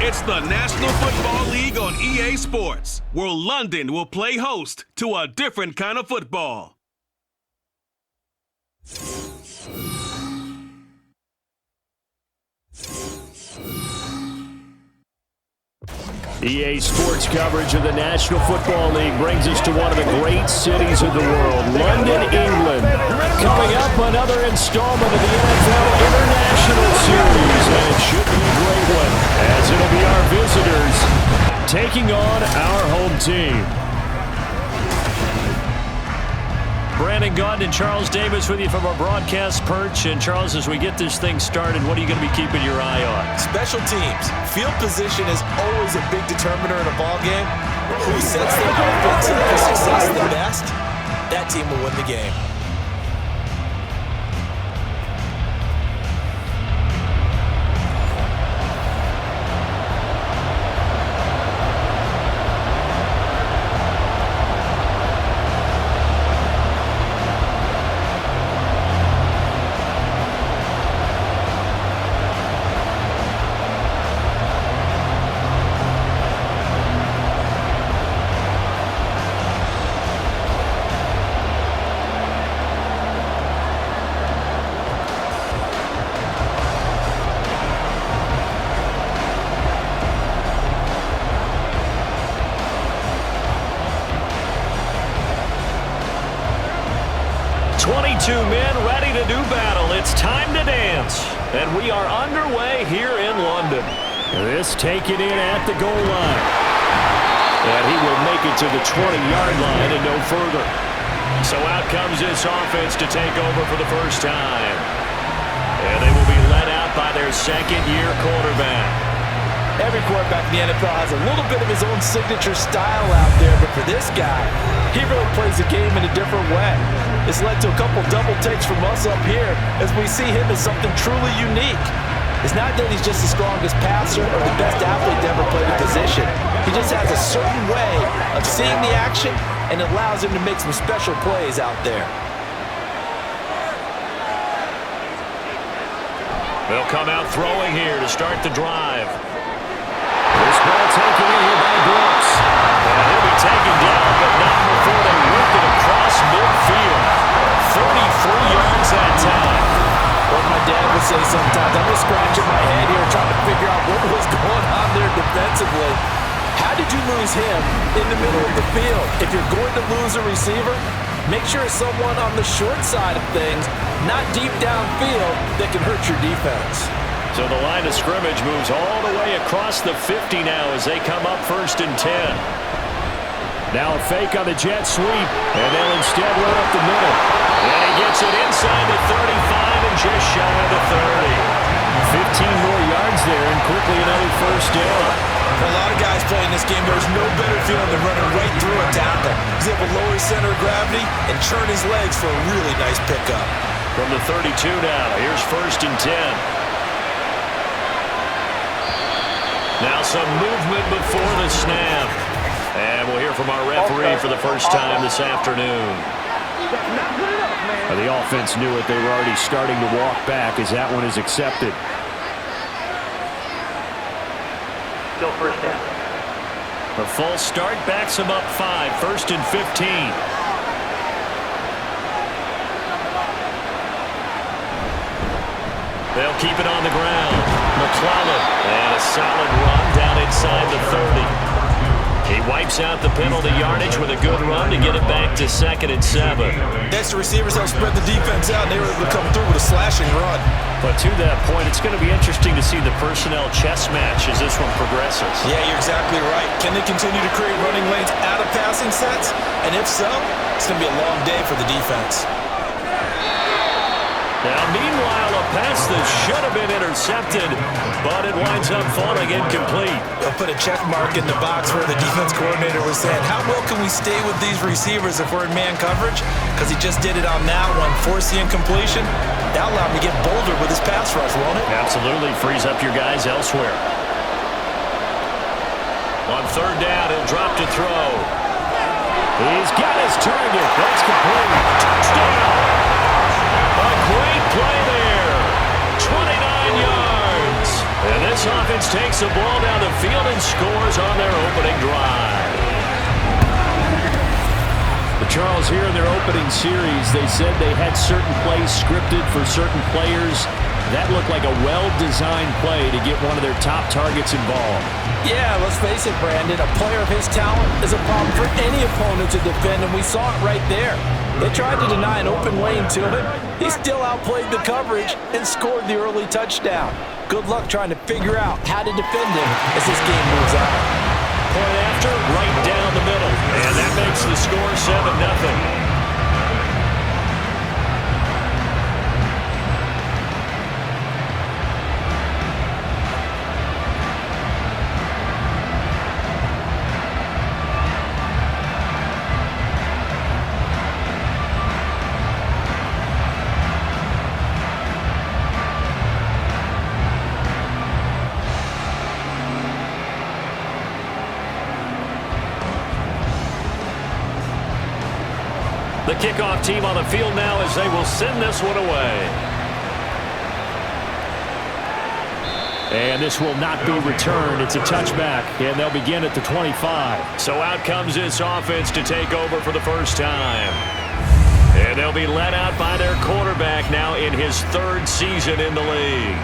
It's the National Football League on EA Sports, where London will play host to a different kind of football. EA Sports coverage of the National Football League brings us to one of the great cities of the world, London, England. Coming up, another installment of the NFL International Series, and it should be a great one, as it'll be our visitors taking on our home team. Brandon Gaunt and Charles Davis with you from our broadcast perch. And Charles, as we get this thing started, what are you going to be keeping your eye on? Special teams. Field position is always a big determiner in a ball game. Who sets their offense up for success the best, that team will win the game. Two men ready to do battle. It's time to dance. And we are underway here in London. This taken in at the goal line. And he will make it to the 20-yard line and no further. So out comes this offense to take over for the first time. And they will be led out by their second-year quarterback. Every quarterback in the NFL has a little bit of his own signature style out there, but for this guy, he really plays the game in a different way. It's led to a couple double takes from us up here as we see him as something truly unique. It's not that he's just the strongest passer or the best athlete to ever play the position. He just has a certain way of seeing the action, and it allows him to make some special plays out there. They'll come out throwing here to start the drive. This ball taken in here by Brooks. And he'll be taken down, but not before they whip it across midfield. 33 yards that time. What my dad would say sometimes, I'm just scratching my head here trying to figure out what was going on there defensively. How did you lose him in the middle of the field? If you're going to lose a receiver, make sure it's someone on the short side of things, not deep downfield, that can hurt your defense. So the line of scrimmage moves all the way across the 50 now as they come up 1st and 10. Now a fake on the jet sweep, and they'll instead run up the middle. And he gets it inside the 35 and just shy of the 30. 15 more yards there and quickly another first down. For a lot of guys playing this game, there's no better feeling than running right through a tackle. He's able to lower his center of gravity and churn his legs for a really nice pickup. From the 32 now, here's 1st and 10. Now some movement before the snap. And we'll hear from our referee for the first time this afternoon. The offense knew it. They were already starting to walk back as that one is accepted. Still first down. A false start backs him up 5. 1st and 15. They'll keep it on the ground. McClellan, and a solid run down inside the 30. He wipes out the penalty yardage with a good run to get it back to 2nd and 7. Extra receivers help spread the defense out, and they were able to come through with a slashing run. But to that point, it's going to be interesting to see the personnel chess match as this one progresses. Yeah, you're exactly right. Can they continue to create running lanes out of passing sets? And if so, it's going to be a long day for the defense. Now, meanwhile, a pass that should have been intercepted, but it winds up falling incomplete. They'll put a check mark in the box where the defense coordinator was saying, how well can we stay with these receivers if we're in man coverage? Because he just did it on that one, force the incompletion. That'll allow him to get bolder with his pass rush, won't it? Absolutely. Frees up your guys elsewhere. On 3rd down, he'll drop to throw. He's got his target. That's complete. Touchdown. A great play there. 29 yards. And this this offense takes the ball down the field and scores on their opening drive. But Charles, here in their opening series, they said they had certain plays scripted for certain players. That looked like a well-designed play to get one of their top targets involved. Yeah, let's face it, Brandon. A player of his talent is a problem for any opponent to defend, and we saw it right there. They tried to deny an open lane to him. He still outplayed the coverage and scored the early touchdown. Good luck trying to figure out how to defend him as this game moves on. Point after, right down the middle. And that makes the score 7-0. The kickoff team on the field now as they will send this one away. And this will not be returned. It's a touchback, and they'll begin at the 25. So out comes this offense to take over for the first time. And they'll be led out by their quarterback now in his third season in the league.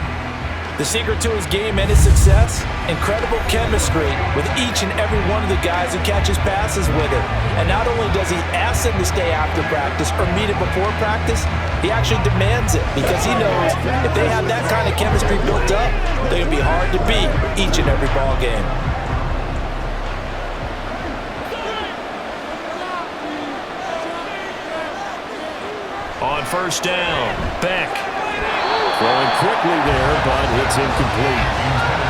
The secret to his game and his success? Incredible chemistry with each and every one of the guys who catches passes with him. And not only does he ask them to stay after practice or meet it before practice, he actually demands it because he knows if they have that kind of chemistry built up, they're going to be hard to beat each and every ball game. On first down, Beck. Throwing quickly there, but it's incomplete.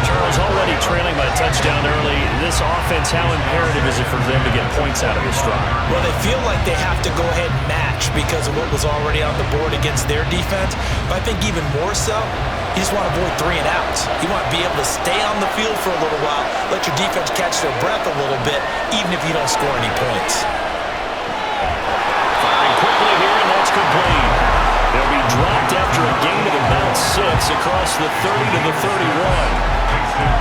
Charles already trailing by a touchdown early. This offense, how imperative is it for them to get points out of this drive? Well, they feel like they have to go ahead and match because of what was already on the board against their defense. But I think even more so, you just want to avoid 3 and outs. You want to be able to stay on the field for a little while, let your defense catch their breath a little bit, even if you don't score any points. Firing quickly here, and that's complete. They'll be dropped after a gain of about 6 across the 30 to the 31.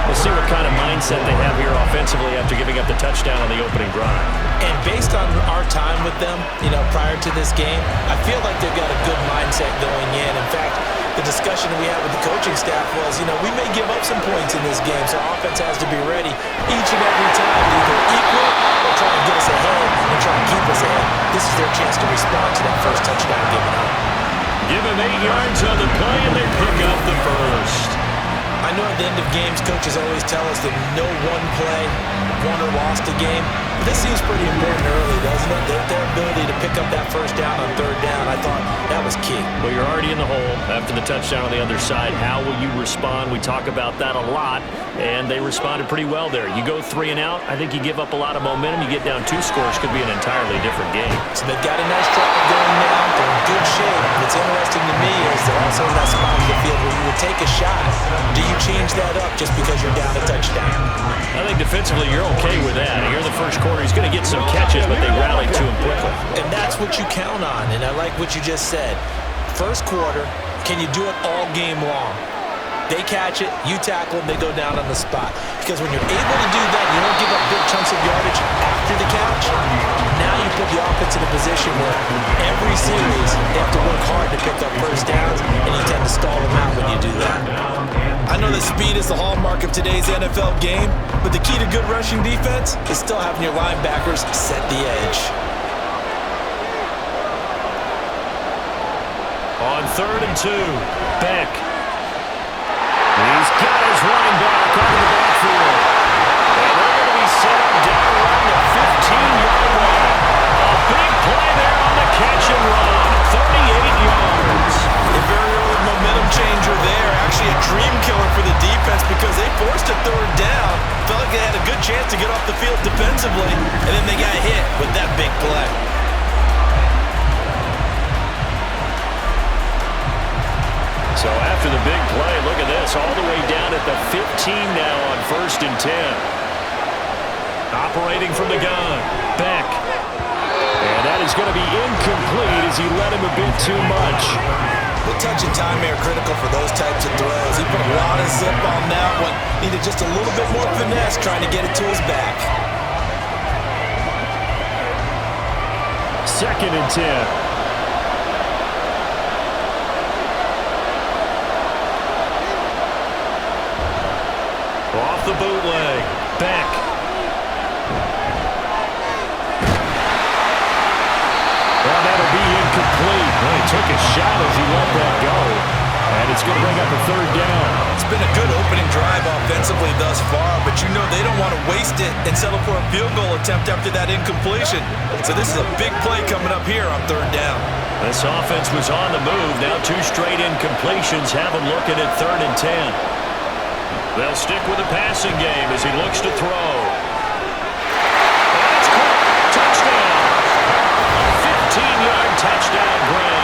We'll see what kind of mindset they have here offensively after giving up the touchdown on the opening drive. And based on our time with them, prior to this game, I feel like they've got a good mindset going in. In fact, the discussion we had with the coaching staff was, we may give up some points in this game, so our offense has to be ready each and every time to either equal or try to get us ahead and try to keep us ahead. This is their chance to respond to that first touchdown given up. Give him 8 yards on the play, and they pick up the first. I know at the end of games, coaches always tell us that no one play won or lost a game. But this seems pretty important early, doesn't it? Their ability to pick up that first down on third down, I thought that was key. Well, you're already in the hole after the touchdown on the other side. How will you respond? We talk about that a lot, and they responded pretty well there. You go 3 and out, I think you give up a lot of momentum. You get down 2 scores, could be an entirely different game. So they've got a nice drive going now. They're in good shape. What's interesting to me is they're also in that spot of the field where you would take a shot. Do you change that up just because you're down a touchdown? I think defensively you're okay with that. Here in the first quarter, he's going to get some catches, but they rallied to him quickly. And that's what you count on, and I like what you just said. First quarter, can you do it all game long? They catch it, you tackle them, they go down on the spot. Because when you're able to do that, you don't give up big chunks of yardage after the catch. Now you put the offense in a position where every series they have to work hard to pick up first downs, and you tend to stall them out when you do that. I know that speed is the hallmark of today's NFL game, but the key to good rushing defense is still having your linebackers set the edge. On 3rd and 2, Beck. He's got his running back out of the backfield. And they're going to be set up down around the 15-yard line. A big play there on the catch and run. 38 yards. A very early momentum changer there. Actually a dream killer for the defense because they forced a 3rd down. Felt like they had a good chance to get off the field defensively, and then they got hit with that big play. So after the big play, look at this, all the way down at the 15 now on 1st and 10. Operating from the gun, Beck. And that is going to be incomplete as he led him a bit too much. A touch of time here critical for those types of throws. He put a lot of zip on that one. Needed just a little bit more finesse trying to get it to his back. 2nd and 10. Off the bootleg. Back. Well, that'll be incomplete. Well, he took a shot as he let that go. And it's going to bring up a 3rd down. It's been a good opening drive offensively thus far, but you know they don't want to waste it and settle for a field goal attempt after that incompletion. So this is a big play coming up here on 3rd down. This offense was on the move. Now 2 straight incompletions have them looking at 3rd and 10. They'll stick with the passing game as he looks to throw. And it's caught. Touchdown. A 15-yard touchdown grab.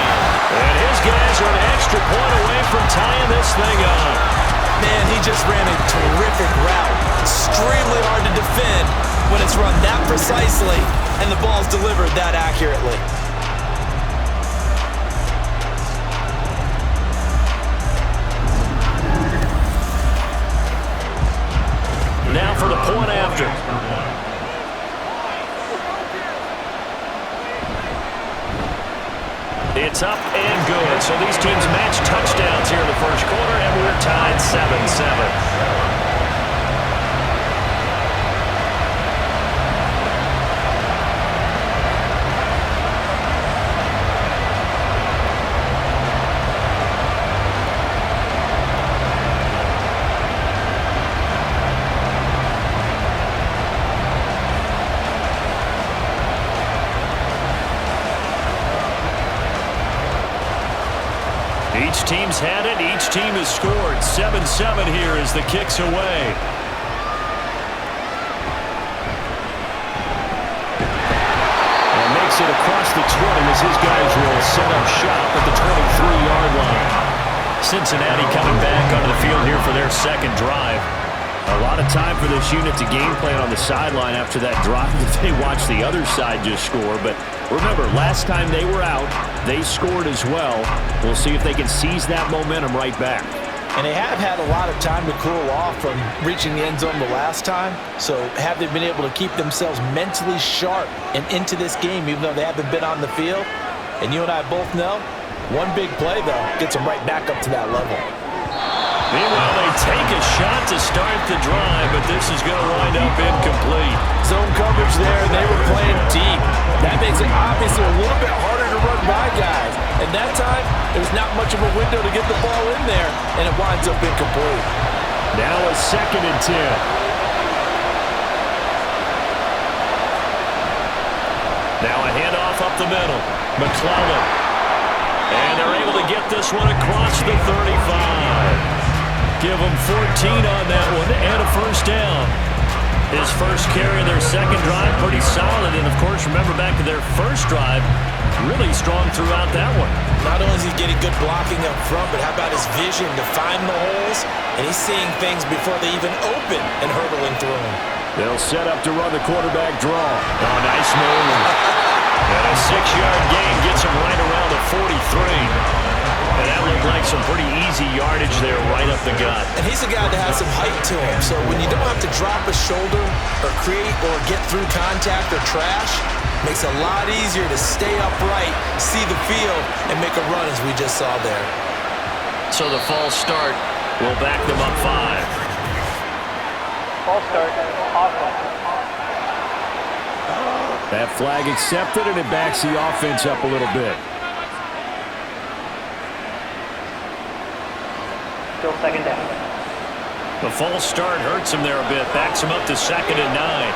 And his guys are an extra point away from tying this thing up. Man, he just ran a terrific route. Extremely hard to defend when it's run that precisely and the ball's delivered that accurately. Now for the point after. It's up and good. So these teams match touchdowns here in the first quarter, and we're tied 7-7. Each team's had it. Each team has scored. 7-7 here as the kick's away. And makes it across the 20 as his guys will set up shop at the 23-yard line. Cincinnati coming back onto the field here for their 2nd drive. A lot of time for this unit to game plan on the sideline after that drive that they watched the other side just score. But remember, last time they were out, they scored as well. We'll see if they can seize that momentum right back. And they have had a lot of time to cool off from reaching the end zone the last time. So have they been able to keep themselves mentally sharp and into this game even though they haven't been on the field? And you and I both know, one big play, though, gets them right back up to that level. Meanwhile, they take a shot to start the drive, but this is going to wind up incomplete. Zone coverage there, and they were playing deep. That makes it obviously a little bit harder to run by guys. And that time, there's not much of a window to get the ball in there, and it winds up incomplete. Now a 2nd and 10. Now a handoff up the middle. McClellan. And they're able to get this one across the 35. Give them 14 on that one and a 1st down. His first carry of their 2nd drive, pretty solid. And, of course, remember back to their 1st drive, really strong throughout that one. Not only is he getting good blocking up front, but how about his vision to find the holes? And he's seeing things before they even open and hurdling through them. They'll set up to run the quarterback draw. Oh, nice move. And a 6-yard gain gets him right around the 43. And that looked like some pretty easy yardage there right up the gut. And he's a guy that has some height to him. So when you don't have to drop a shoulder or create or get through contact or trash, makes it a lot easier to stay upright, see the field, and make a run as we just saw there. So the false start will back them up 5. False start, offense. That flag accepted, and it backs the offense up a little bit. Still 2nd down. The false start hurts him there a bit. Backs him up to 2nd and 9.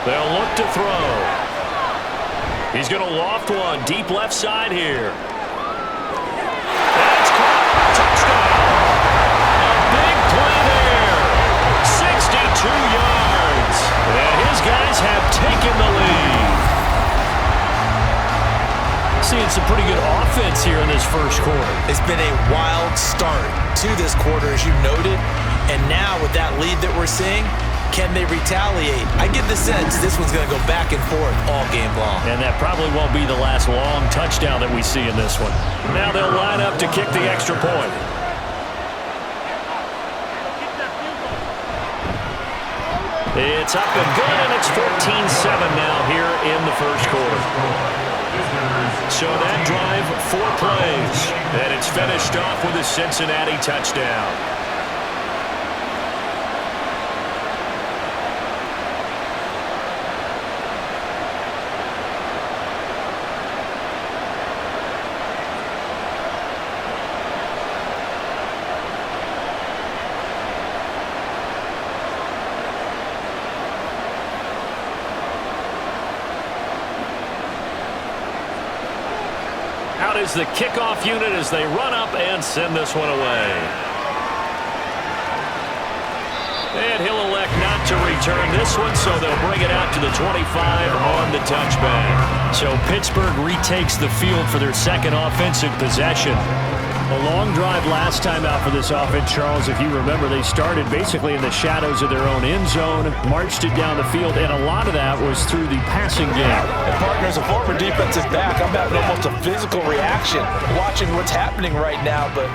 They'll look to throw. He's going to loft one deep left side here. That's caught. Touchdown. A big play there. 62 yards. And his guys have taken the lead. Seeing some pretty good offense here in this first quarter. It's been a wild start to this quarter, as you noted. And now with that lead that we're seeing, Can they retaliate? I get the sense this one's going to go back and forth all game long. And that probably won't be the last long touchdown that we see in this one. Now they'll line up to kick the extra point. It's up and good, and it's 14-7 now here in the first quarter. So that drive, 4 plays, and it's finished off with a Cincinnati touchdown. Out is the kickoff unit as they run up and send this one away. And he'll elect not to return this one, so they'll bring it out to the 25 on the touchback. So Pittsburgh retakes the field for their second offensive possession. A long drive last time out for this offense, Charles. If you remember, they started basically in the shadows of their own end zone, marched it down the field, and a lot of that was through the passing game. And partner, as a former defensive back, I'm having almost a physical reaction watching what's happening right now, but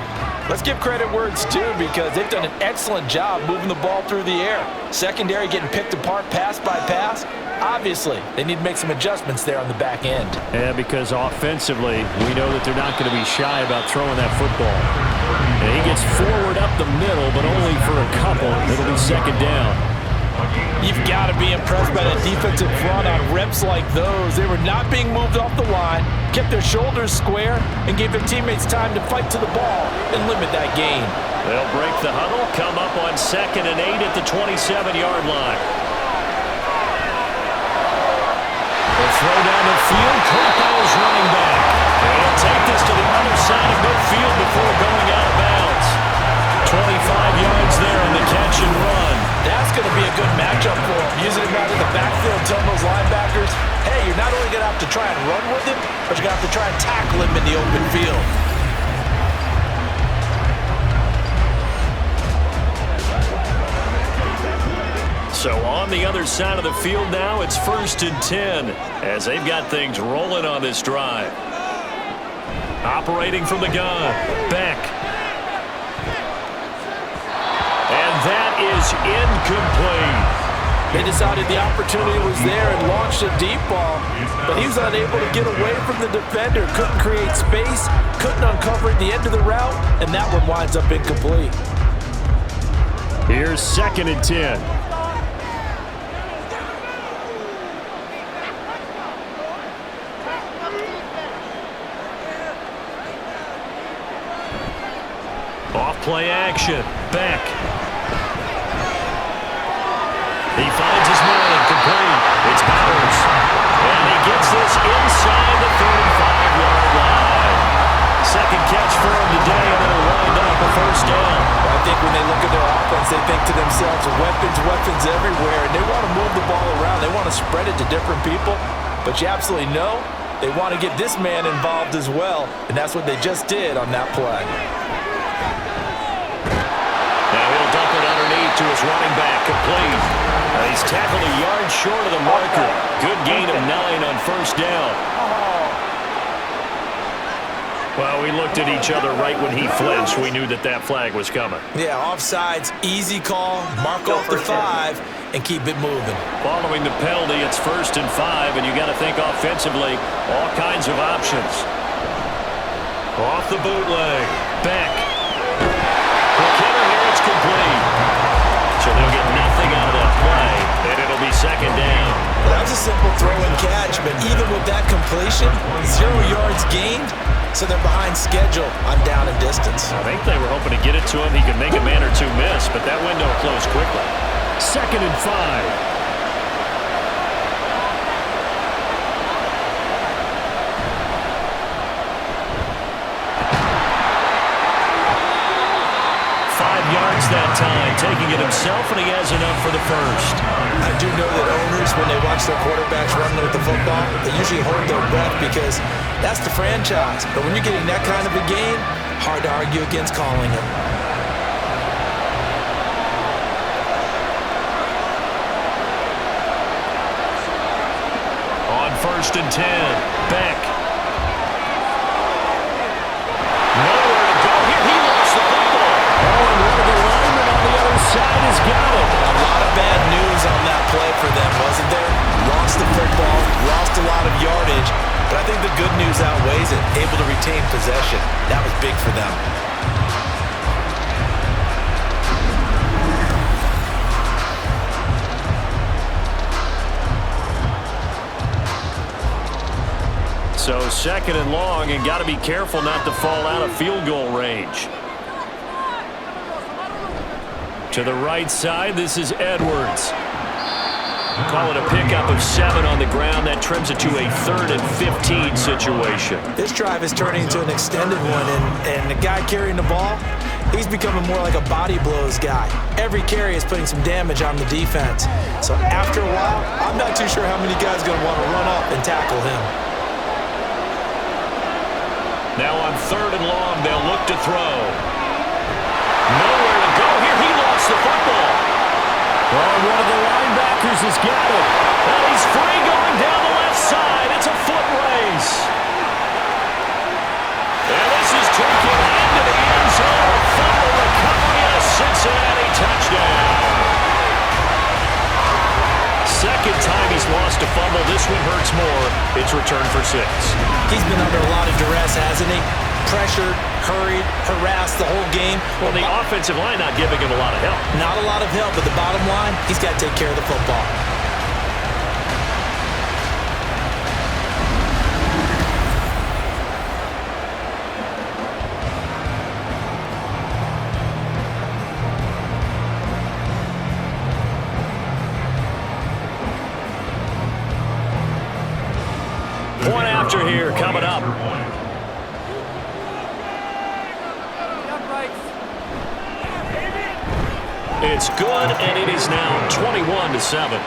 let's give credit where it's due because they've done an excellent job moving the ball through the air. Secondary getting picked apart pass by pass. Obviously, they need to make some adjustments there on the back end. Yeah, because offensively, we know that they're not going to be shy about throwing that football. And he gets forward up the middle, but only for a couple. It'll be second down. You've got to be impressed by that defensive front on reps like those. They were not being moved off the line, kept their shoulders square, and gave their teammates time to fight to the ball and limit that gain. They'll break the huddle, come up on 2nd and 8 at the 27-yard line. They'll throw down the field. Corpo's running back. They'll take this to the other side of midfield before going out of bounds. 25 yards there on the catch and run. That's going to be a good matchup for him. Using him out in the backfield, telling those linebackers, hey, you're not only going to have to try and run with him, but you're going to have to try and tackle him in the open field. So on the other side of the field now, it's 1st and 10 as they've got things rolling on this drive. Operating from the gun, Beck. And that is incomplete. They decided the opportunity was there and launched a deep ball, but he was unable to get away from the defender, couldn't create space, couldn't uncover at the end of the route, and that one winds up incomplete. Here's 2nd and 10. Off-play action. Beck. He finds his man complete. It's Bowers. And he gets this inside the 35-yard line. Second catch for him today, and it'll wind up a 1st down. I think when they look at their offense, they think to themselves, weapons everywhere, and they want to move the ball around. They want to spread it to different people, but you absolutely know they want to get this man involved as well, and that's what they just did on that play. Now he'll dump it underneath to his running back, complete. He's tackled a yard short of the marker. Good gain of 9 on 1st down. Well, we looked at each other right when he flinched. We knew that that flag was coming. Yeah, offsides, easy call, mark off the 5, and keep it moving. Following the penalty, it's 1st and 5, and you got to think offensively, all kinds of options. Off the bootleg, Beck. McKinnon here, it's complete. So they'll get nothing out of that play, and it'll be 2nd down. Well, that was a simple throw and catch, but even with that completion, 0 yards gained, so they're behind schedule on down and distance. I think they were hoping to get it to him. He could make a man or two miss, but that window closed quickly. 2nd and 5. Yards that time, taking it himself, and he has enough for the 1st. I do know that owners, when they watch their quarterbacks running with the football, they usually hold their breath because that's the franchise. But when you're getting that kind of a game, hard to argue against calling it. 1st and 10. Beck. Nowhere to go here. He lost the football. Oh, and one of the linemen on the other side has got it. A lot of bad news on that play for them, wasn't there? Lost the football, lost a lot of yardage, but I think the good news outweighs it. Able to retain possession. That was big for them. So 2nd and long, and got to be careful not to fall out of field goal range. To the right side, this is Edwards. Call it a pickup of 7 on the ground. That trims it to a 3rd and 15 situation. This drive is turning into an extended one, and the guy carrying the ball, he's becoming more like a body blows guy. Every carry is putting some damage on the defense. So after a while, I'm not too sure how many guys are going to want to run up and tackle him. Now on 3rd and long, they'll look to throw. Nowhere to go here. He lost the football. Oh, one of the linebackers has got it. And he's free going down the left side. It's a foot race. And this is taken into the end zone. Fumble recovery and a Cincinnati touchdown. 2nd time he's lost a fumble. This one hurts more. It's returned for 6. He's been under a lot of duress, hasn't he? Pressured, hurried, harassed the whole game. Well, the offensive line not giving him a lot of help. Not a lot of help, but the bottom line, he's got to take care of the football. Point after here coming up. It's good, and it is now 21-7.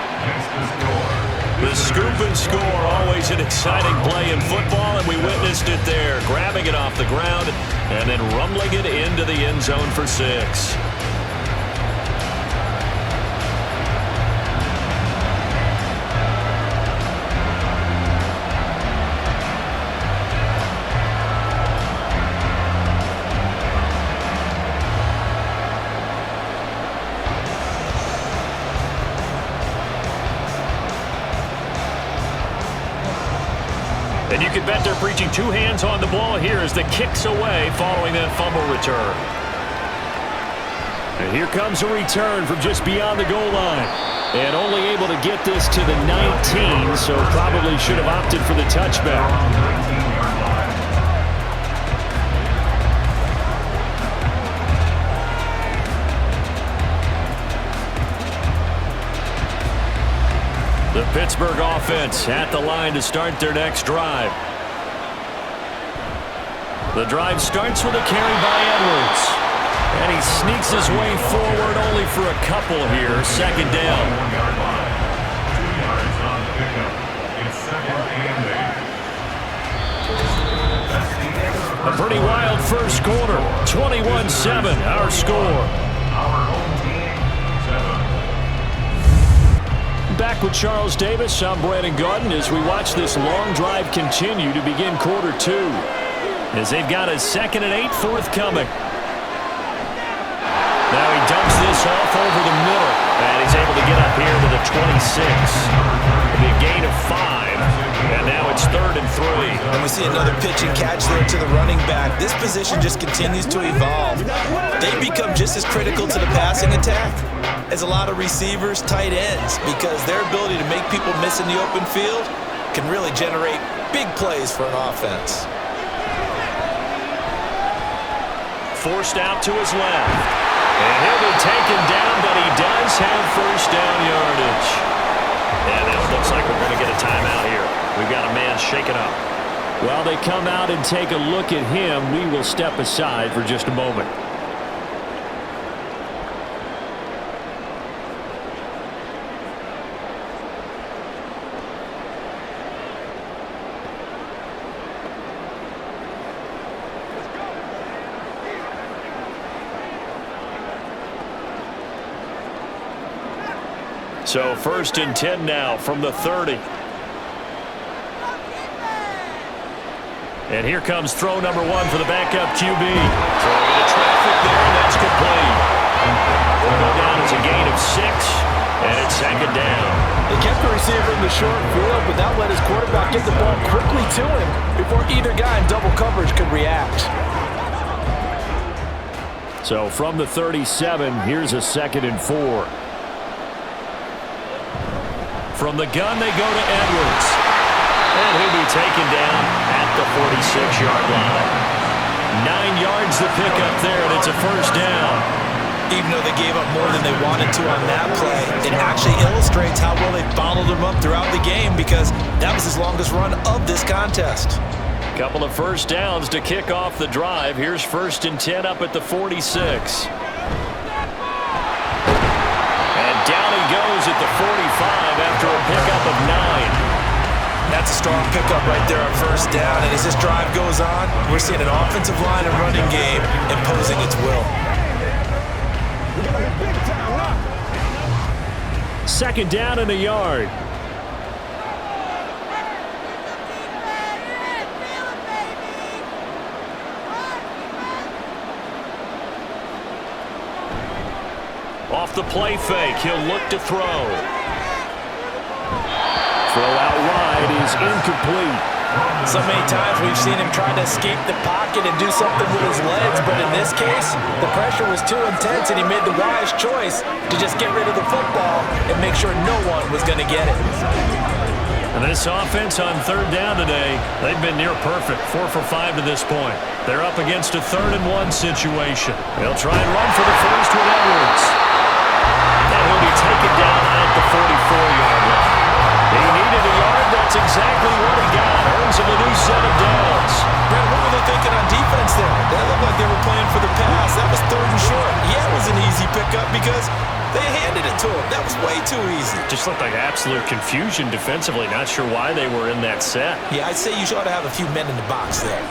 The scoop and score, always an exciting play in football, and we witnessed it there, grabbing it off the ground and then rumbling it into the end zone for 6. And you can bet they're preaching 2 hands on the ball here as the kick's away following that fumble return. And here comes a return from just beyond the goal line. And only able to get this to the 19, so probably should have opted for the touchback. The Pittsburgh offense at the line to start their next drive. The drive starts with a carry by Edwards. And he sneaks his way forward only for a couple here. 2nd down. A pretty wild first quarter. 21-7, our score. Back with Charles Davis, I'm Brandon Gordon as we watch this long drive continue to begin quarter 2. As they've got a 2nd and 8 forthcoming. Now he dumps this off over the middle. And he's able to get up here to the 26. The gain of 5. And now it's 3rd and 3. And we see another pitch and catch there to the running back. This position just continues to evolve. They become just as critical to the passing attack as a lot of receivers, tight ends, because their ability to make people miss in the open field can really generate big plays for an offense. Forced out to his left. And he'll be taken down, but he does have first down yardage. And now it looks like we're going to get a timeout here. We've got a man shaken up. While they come out and take a look at him, we will step aside for just a moment. So 1st and 10 now from the 30. And here comes throw number 1 for the backup QB. Throwing into traffic there, and that's complete. We'll go down as a gain of 6, and it's second down. They kept the receiver in the short field, but that let his quarterback get the ball quickly to him before either guy in double coverage could react. So from the 37, here's a 2nd and 4. From the gun, they go to Edwards. And he'll be taken down at the 46-yard line. 9 yards to pick up there, and it's a first down. Even though they gave up more than they wanted to on that play, it actually illustrates how well they bottled them up throughout the game because that was his longest run of this contest. Couple of first downs to kick off the drive. Here's 1st and 10 up at the 46. And down he goes at the 45 after a pickup of 9. That's a strong pickup right there on first down. And as this drive goes on, we're seeing an offensive line and running game imposing its will. 2nd down and a yard. Off the play fake, he'll look to throw. Throw out wide is incomplete. So many times we've seen him try to escape the pocket and do something with his legs, but in this case, the pressure was too intense and he made the wise choice to just get rid of the football and make sure no one was going to get it. And this offense on 3rd down today, they've been near perfect, 4 for 5 to this point. They're up against a 3rd and 1 situation. They'll try and run for the first with Edwards. And he'll be taken down at the 44-yard line. He needed a yard. That's exactly what he got. Earns him a new set of downs. Brad, what were they thinking on defense there? That looked like they were playing for the pass. That was 3rd and short. Yeah, it was an easy pickup because they handed it to him. That was way too easy. Just looked like absolute confusion defensively. Not sure why they were in that set. Yeah, I'd say you ought to have a few men in the box there.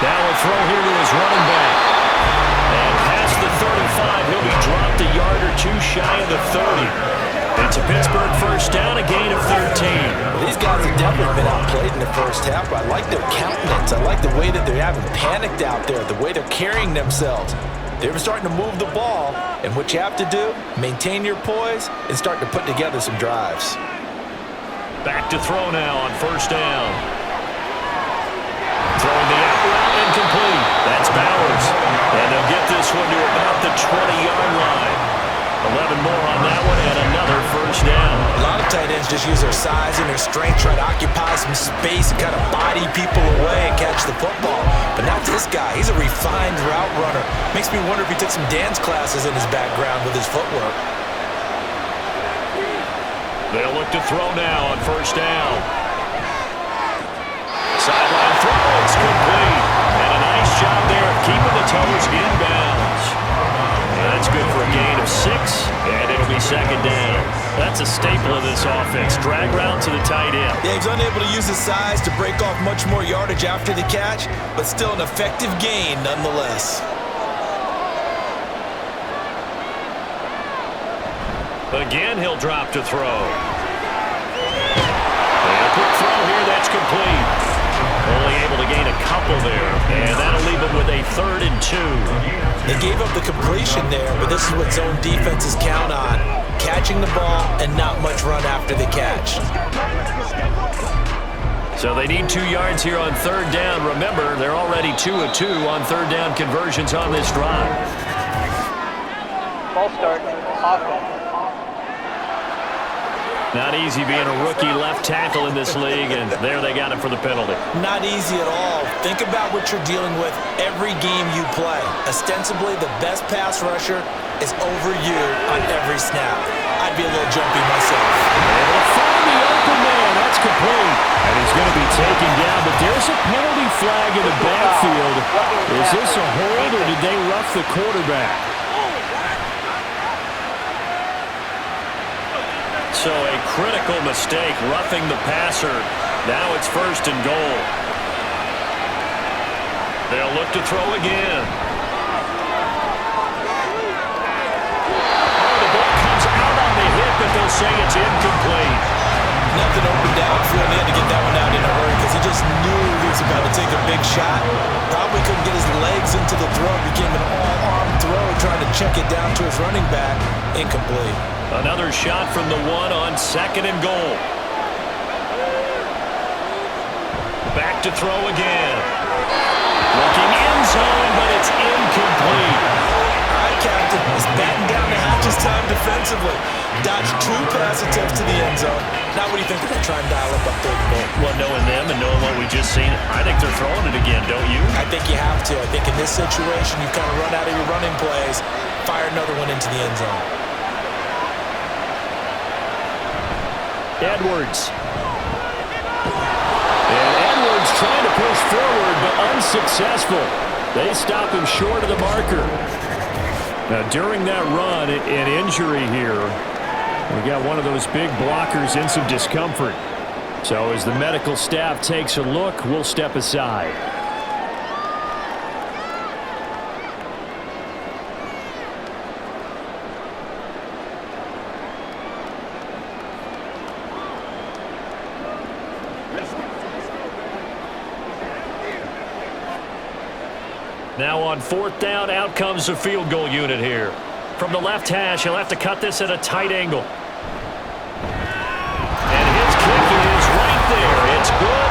Now a throw here to his running back. And past the 35, he'll be dropped a yard or 2 shy of the 30. It's a Pittsburgh first down, a gain of 13. Well, these guys have definitely been outplayed in the first half, but I like their countenance. I like the way that they haven't panicked out there, the way they're carrying themselves. They're starting to move the ball, and what you have to do, maintain your poise and start to put together some drives. Back to throw now on first down. Throwing the out route, incomplete. That's Bowers. And they'll get this one to about the 20-yard line. 11 more on that one, and another first down. A lot of tight ends just use their size and their strength, try to occupy some space and kind of body people away and catch the football. But not this guy. He's a refined route runner. Makes me wonder if he took some dance classes in his background with his footwork. They'll look to throw now on first down. Sideline throw, it's complete. And a nice job there of keeping the toes inbounds. That's good for a gain of 6, and it'll be second down. That's a staple of this offense. Drag route to the tight end. Yeah, he's unable to use his size to break off much more yardage after the catch, but still an effective gain nonetheless. Again, he'll drop to throw. And a quick throw here, that's complete. Only able to gain a couple there, and that'll leave him with a 3rd and 2. They gave up the completion there, but this is what zone defenses count on. Catching the ball and not much run after the catch. So they need 2 yards here on 3rd down. Remember, they're already 2 of 2 on 3rd down conversions on this drive. Ball start, offense. Not easy being a rookie left tackle in this league, and there they got it for the penalty. Not easy at all. Think about what you're dealing with every game you play. Ostensibly, the best pass rusher is over you on every snap. I'd be a little jumpy myself. Able to find the open man. That's complete. And he's going to be taken down, but there's a penalty flag in the backfield. Is this a hold, or did they rough the quarterback? So a critical mistake, roughing the passer. Now it's 1st and goal. They'll look to throw again. Oh, the ball comes out on the hit, but they'll say it's incomplete. Nothing open downfield. They had to get that one out in a hurry because take a big shot. Probably couldn't get his legs into the throw. Became an all-arm throw, trying to check it down to his running back. Incomplete. Another shot from the 1 on 2nd and goal. Back to throw again. Looking end zone, but it's incomplete. All right, Captain. He's batting down the hatches time defensively. Dodged 2 pass attempts to the end zone. Now what do you think they're going to try and dial up on 3rd and goal? Well, knowing them and knowing what we just seen, I think they're throwing it again, don't you? I think you have to. I think in this situation, you kind of run out of your running plays, fire another one into the end zone. Edwards. And Edwards trying to push forward, but unsuccessful. They stop him short of the marker. Now, during that run, an injury here. We got one of those big blockers in some discomfort. So as the medical staff takes a look, we'll step aside. Now on 4th down, out comes the field goal unit here. From the left hash, he'll have to cut this at a tight angle. And his kick is right there. It's good.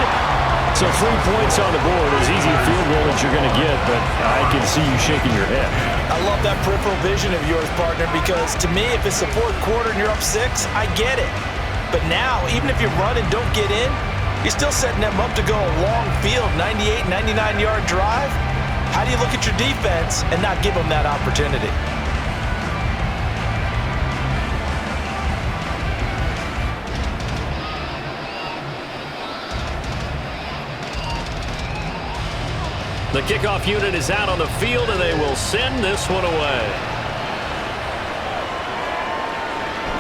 So 3 points on the board. As easy a field goal as you're going to get, but I can see you shaking your head. I love that peripheral vision of yours, partner, because to me, if it's the 4th quarter and you're up 6, I get it. But now, even if you run and don't get in, you're still setting them up to go a long field, 98, 99-yard drive. How do you look at your defense and not give them that opportunity? The kickoff unit is out on the field, and they will send this one away.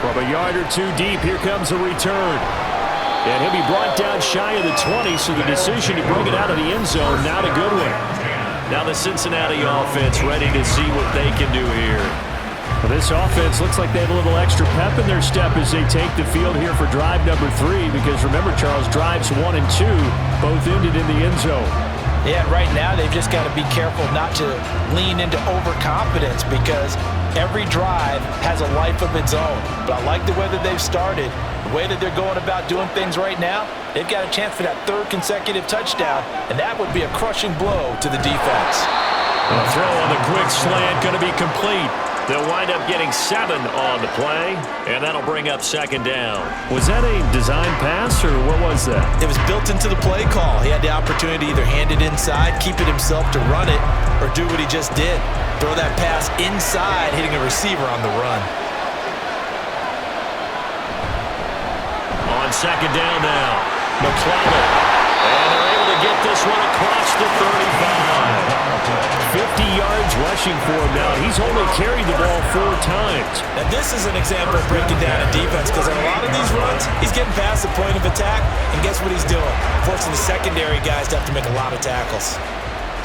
From a yard or 2 deep, here comes a return. And he'll be brought down shy of the 20, so the decision to bring it out of the end zone, not a good one. Now the Cincinnati offense ready to see what they can do here. Well, this offense looks like they have a little extra pep in their step as they take the field here for drive number 3, because remember, Charles, drives 1 and 2 both ended in the end zone. Yeah, right now they've just got to be careful not to lean into overconfidence, because every drive has a life of its own. But I like the way that they've started, the way that they're going about doing things right now. They've got a chance for that 3rd consecutive touchdown, and that would be a crushing blow to the defense. A throw on the quick slant going to be complete. They'll wind up getting 7 on the play, and that'll bring up 2nd down. Was that a design pass, or what was that? It was built into the play call. He had the opportunity to either hand it inside, keep it himself to run it, or do what he just did. Throw that pass inside, hitting a receiver on the run. On 2nd down now, McClellan. And they're able to get this one across the 35. 50 yards rushing for him now. He's only carried the ball 4 times. And this is an example of breaking down a defense, because on a lot of these runs, he's getting past the point of attack, and guess what he's doing? Forcing the secondary guys to have to make a lot of tackles.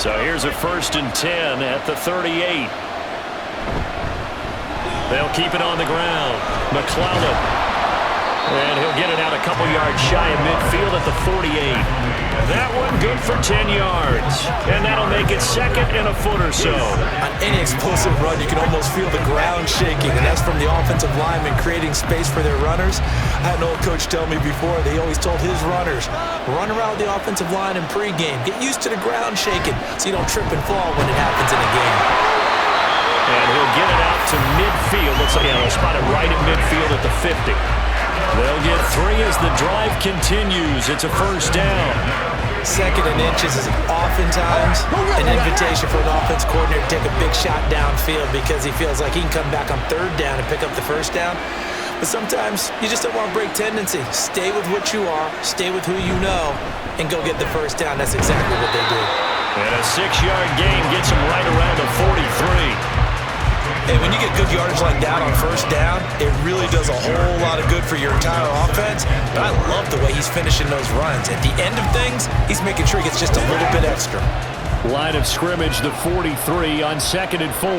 So here's a 1st and 10 at the 38. They'll keep it on the ground. McClellan. And he'll get it out a couple yards shy of midfield at the 48. That one good for 10 yards. And that'll make it 2nd and a foot or so. On any explosive run, you can almost feel the ground shaking, and that's from the offensive linemen creating space for their runners. I had an old coach tell me before, they always told his runners, run around the offensive line in pregame. Get used to the ground shaking so you don't trip and fall when it happens in a game. And he'll get it out to midfield. Looks like they'll spot it right at midfield at the 50. They'll get 3 as the drive continues. It's a 1st down. 2nd and inches is oftentimes an invitation for an offense coordinator to take a big shot downfield, because he feels like he can come back on 3rd down and pick up the 1st down. But sometimes you just don't want to break tendency. Stay with what you are, stay with who you know, and go get the 1st down. That's exactly what they do. And a 6-yard gain gets him right around the 43. And when you get good yardage like that on 1st down, it really does a whole lot of good for your entire offense. But I love the way he's finishing those runs. At the end of things, he's making sure he gets just a little bit extra. Line of scrimmage, the 43 on 2nd and 4.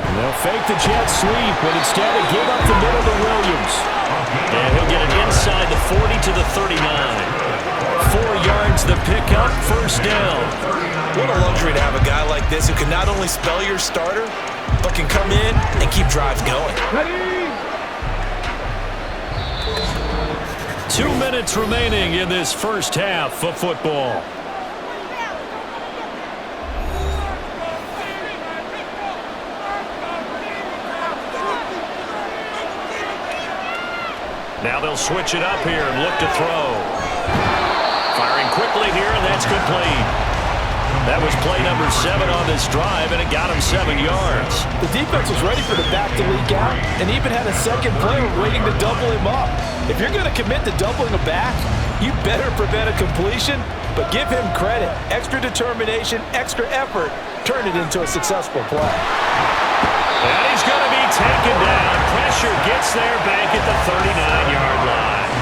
And they'll fake the jet sweep, but instead they give up the middle to Williams. And he'll get it inside the 40 to the 39. 4 yards the pickup, first down. What a luxury to have a guy like this who can not only spell your starter, but can come in and keep drives going. 2 minutes remaining in this first half of football. Now they'll switch it up here and look to throw. Firing quickly here, and that's complete. That was play number 7 on this drive, and it got him 7 yards. The defense was ready for the back to leak out, and even had a second player waiting to double him up. If you're going to commit to doubling a back, you better prevent a completion, but give him credit. Extra determination, extra effort, turn it into a successful play. And he's going to be taken down. Pressure gets there back at the 39-yard line.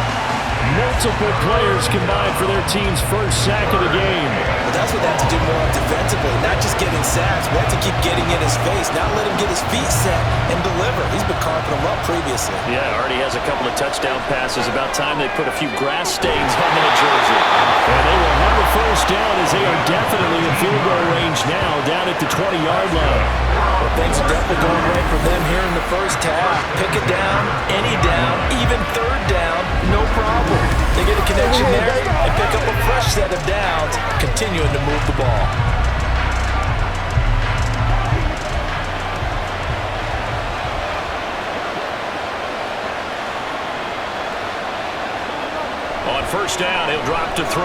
Multiple players combined for their team's first sack of the game. But that's what they have to do more defensively, not just getting sacks. We have to keep getting in his face, not let him get his feet set and deliver. He's been carving them up previously. Yeah, already has a couple of touchdown passes. About time they put a few grass stains on that jersey. And they will have a first down as they are definitely in field goal range now, down at the 20-yard line. Well, things are definitely going right for them here in the first half. Pick it down, any down, even third down, no problem. They get a connection there and pick up a fresh set of downs, continuing to move the ball. On first down, he'll drop to throw.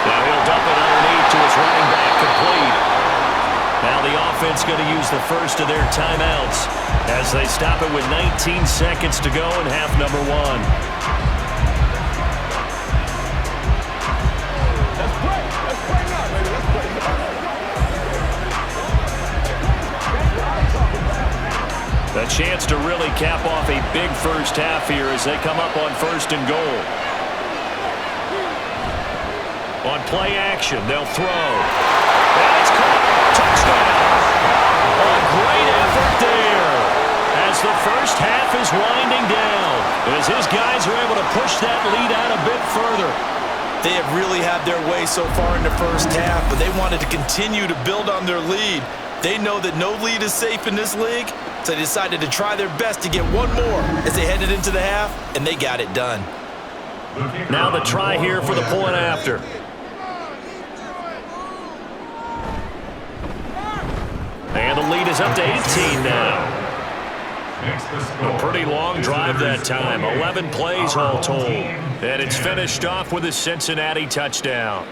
Now he'll dump it underneath to his running back, complete. Now the offense going to use the first of their timeouts as they stop it with 19 seconds to go in half number 1. A chance to really cap off a big first half here as they come up on first and goal. On play action, they'll throw. And it's caught. Touchdown. A great effort there as the first half is winding down, as his guys are able to push that lead out a bit further. They have really had their way so far in the first half, but they wanted to continue to build on their lead. They know that no lead is safe in this league, so they decided to try their best to get one more as they headed into the half, and they got it done. Now the try here for the point after. And the lead is up to 18 now. A pretty long drive that time. 11 plays all told. And it's finished off with a Cincinnati touchdown.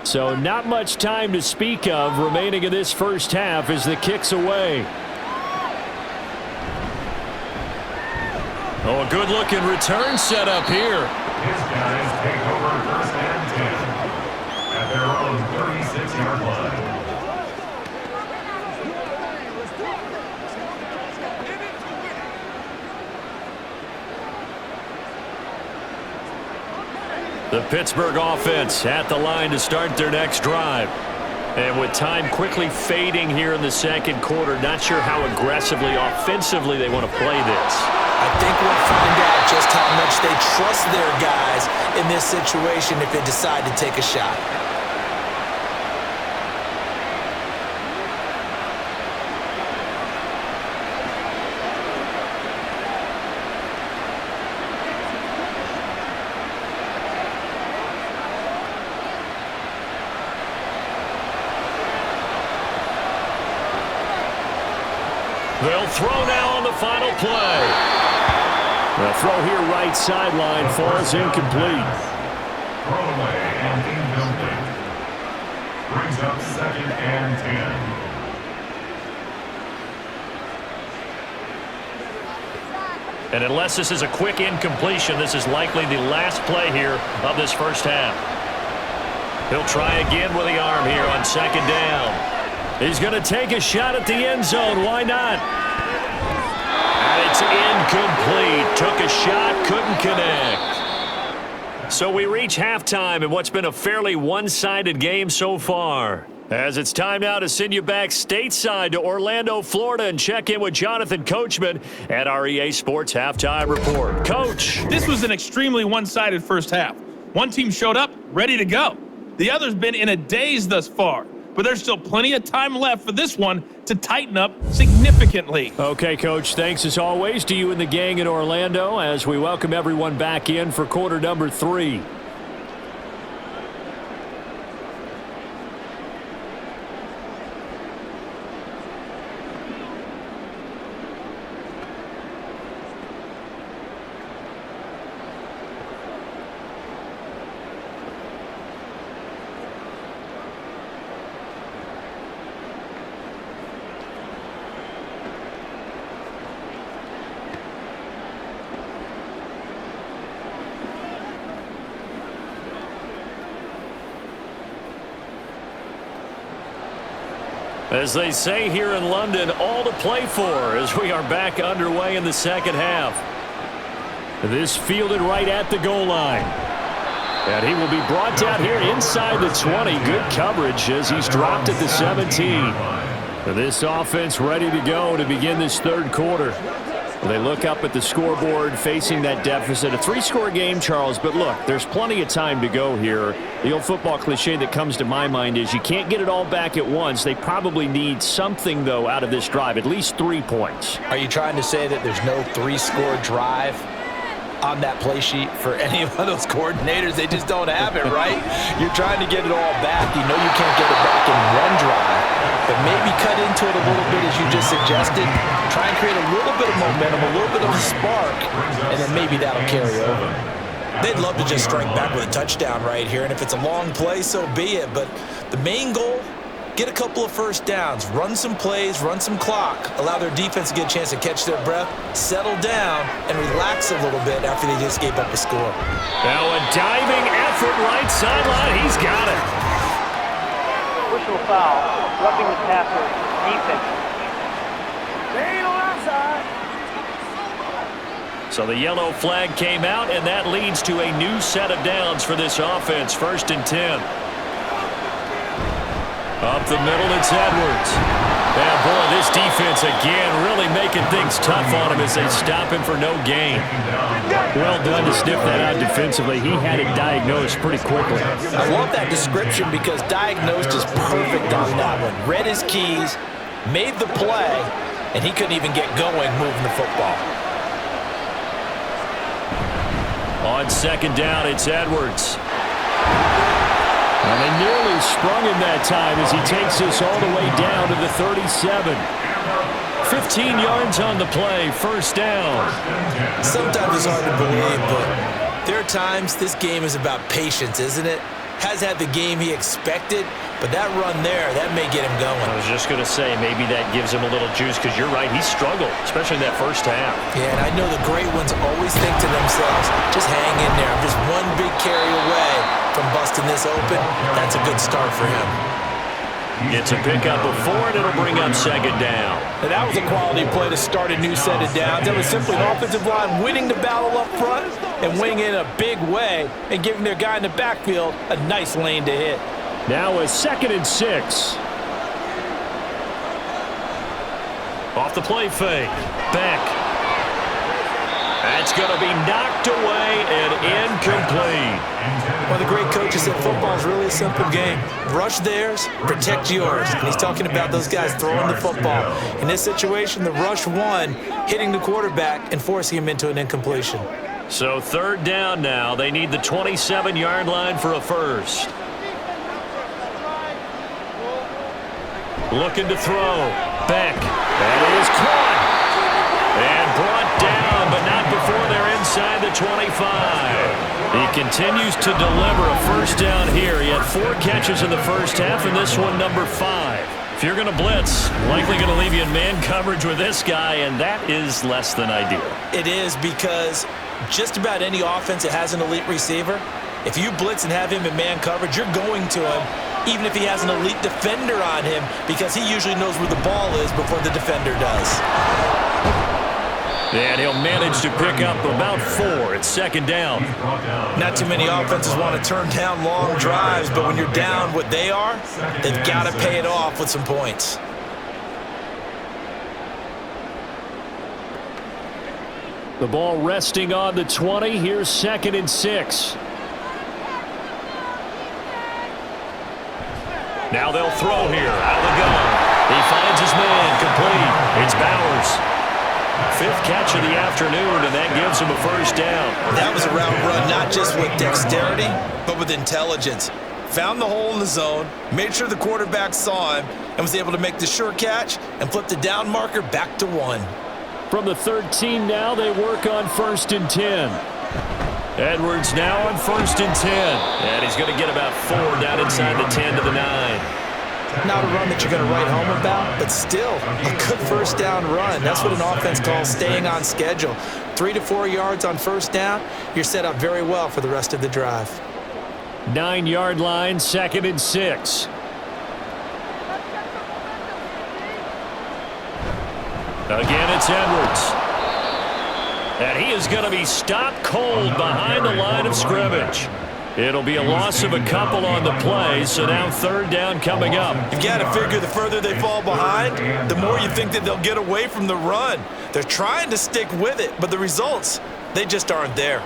So not much time to speak of remaining in this first half as the kick's away. Oh, a good-looking return set up here. His guys take over first and 10 at their own 36-yard line. The Pittsburgh offense at the line to start their next drive. And with time quickly fading here in the second quarter, not sure how aggressively, offensively they want to play this. I think we'll find out just how much they trust their guys in this situation if they decide to take a shot. They'll throw now on the final play. The throw here right sideline falls incomplete. Throwaway and incomplete. Brings up second and 10. And unless this is a quick incompletion, this is likely the last play here of this first half. He'll try again with the arm here on second down. He's going to take a shot at the end zone. Why not? And it's incomplete. Took a shot, couldn't connect. So we reach halftime in what's been a fairly one-sided game so far. As it's time now to send you back stateside to Orlando, Florida, and check in with Jonathan Coachman at our EA Sports Halftime Report. Coach. This was an extremely one-sided first half. One team showed up, ready to go. The other's been in a daze thus far, but there's still plenty of time left for this one to tighten up significantly. Okay, Coach, thanks as always to you and the gang in Orlando as we welcome everyone back in for quarter number 3. As they say here in London, all to play for as we are back underway in the second half. This fielded right at the goal line. And he will be brought down here inside the 20. Good coverage as he's dropped at the 17. This offense ready to go to begin this third quarter. They look up at the scoreboard facing that deficit. A 3-score game, Charles, but look, there's plenty of time to go here. The old football cliche that comes to my mind is you can't get it all back at once. They probably need something, though, out of this drive, at least 3 points. Are you trying to say that there's no 3-score drive on that play sheet for any of those coordinators? They just don't have it, right? You're trying to get it all back. You know you can't get it back in one drive, but maybe cut into it a little bit as you just suggested. Try and create a little bit of momentum, a little bit of a spark, and then maybe that'll carry over. They'd love to just strike back with a touchdown right here, and if it's a long play, so be it. But the main goal, get a couple of first downs, run some plays, run some clock, allow their defense to get a chance to catch their breath, settle down, and relax a little bit after they just gave up a score. Now a diving effort right sideline. He's got it. Personal foul, roughing the passer, defense. So the yellow flag came out, and that leads to a new set of downs for this offense. 1st and 10. Up the middle, it's Edwards. And boy, this defense again really making things tough on him as they stop him for no gain. Well done to sniff that out defensively. He had it diagnosed pretty quickly. I love that description because diagnosed is perfect on that one. Read his keys, made the play, and he couldn't even get going moving the football. On 2nd down, it's Edwards. And they nearly sprung him that time as he takes this all the way down to the 37. 15 yards on the play, 1st down. Sometimes it's hard to believe, but there are times this game is about patience, isn't it? Has had the game he expected, but that run there, that may get him going. I was just going to say, maybe that gives him a little juice because you're right, he struggled, especially in that first half. Yeah, and I know the great ones always think to themselves, just hang in there. I'm just one big carry away from busting this open. That's a good start for him. Gets a pickup of 4, and it'll bring up 2nd down. And that was a quality play to start a new set of downs. That was simply an offensive line winning the battle up front and winning in a big way and giving their guy in the backfield a nice lane to hit. Now a 2nd and 6. Off the play fake. Beck. That's going to be knocked away and incomplete. One of the great coaches said football is really a simple game. Rush theirs, protect yours. And he's talking about those guys throwing the football. In this situation, the rush won, hitting the quarterback and forcing him into an incompletion. So 3rd down now. They need the 27-yard line for a first. Looking to throw. Beck. That is caught. And brought down, but not before they're inside the 25. He continues to deliver a first down here. He had 4 catches in the first half, and this one number 5. If you're going to blitz, likely going to leave you in man coverage with this guy, and that is less than ideal. It is because just about any offense that has an elite receiver, if you blitz and have him in man coverage, you're going to him, even if he has an elite defender on him, because he usually knows where the ball is before the defender does. And he'll manage to pick up about 4. It's second down. Not too many offenses want to turn down long drives, but when you're down what they are, they've got to pay it off with some points. The ball resting on the 20. Here's 2nd and 6. Now they'll throw here. Out of the gun. He finds his man. Complete. It's Bowers. 5th catch of the afternoon, and that gives him a first down. That was a route run not just with dexterity, but with intelligence. Found the hole in the zone, made sure the quarterback saw him, and was able to make the sure catch and flip the down marker back to 1. From the 13 now, they work on 1st and 10. Edwards now on 1st and 10. And he's going to get about 4 down inside the 10 to the 9. Not a run that you're going to write home about, but still a good first down run. That's what an offense calls staying on schedule. 3 to 4 yards on first down, you're set up very well for the rest of the drive. 9-yard line, 2nd and 6. Again, it's Edwards. And he is going to be stopped cold behind the line of scrimmage. It'll be a loss of a couple on the play, so now 3rd down coming up. You've got to figure the further they fall behind, the more you think that they'll get away from the run. They're trying to stick with it, but the results, they just aren't there.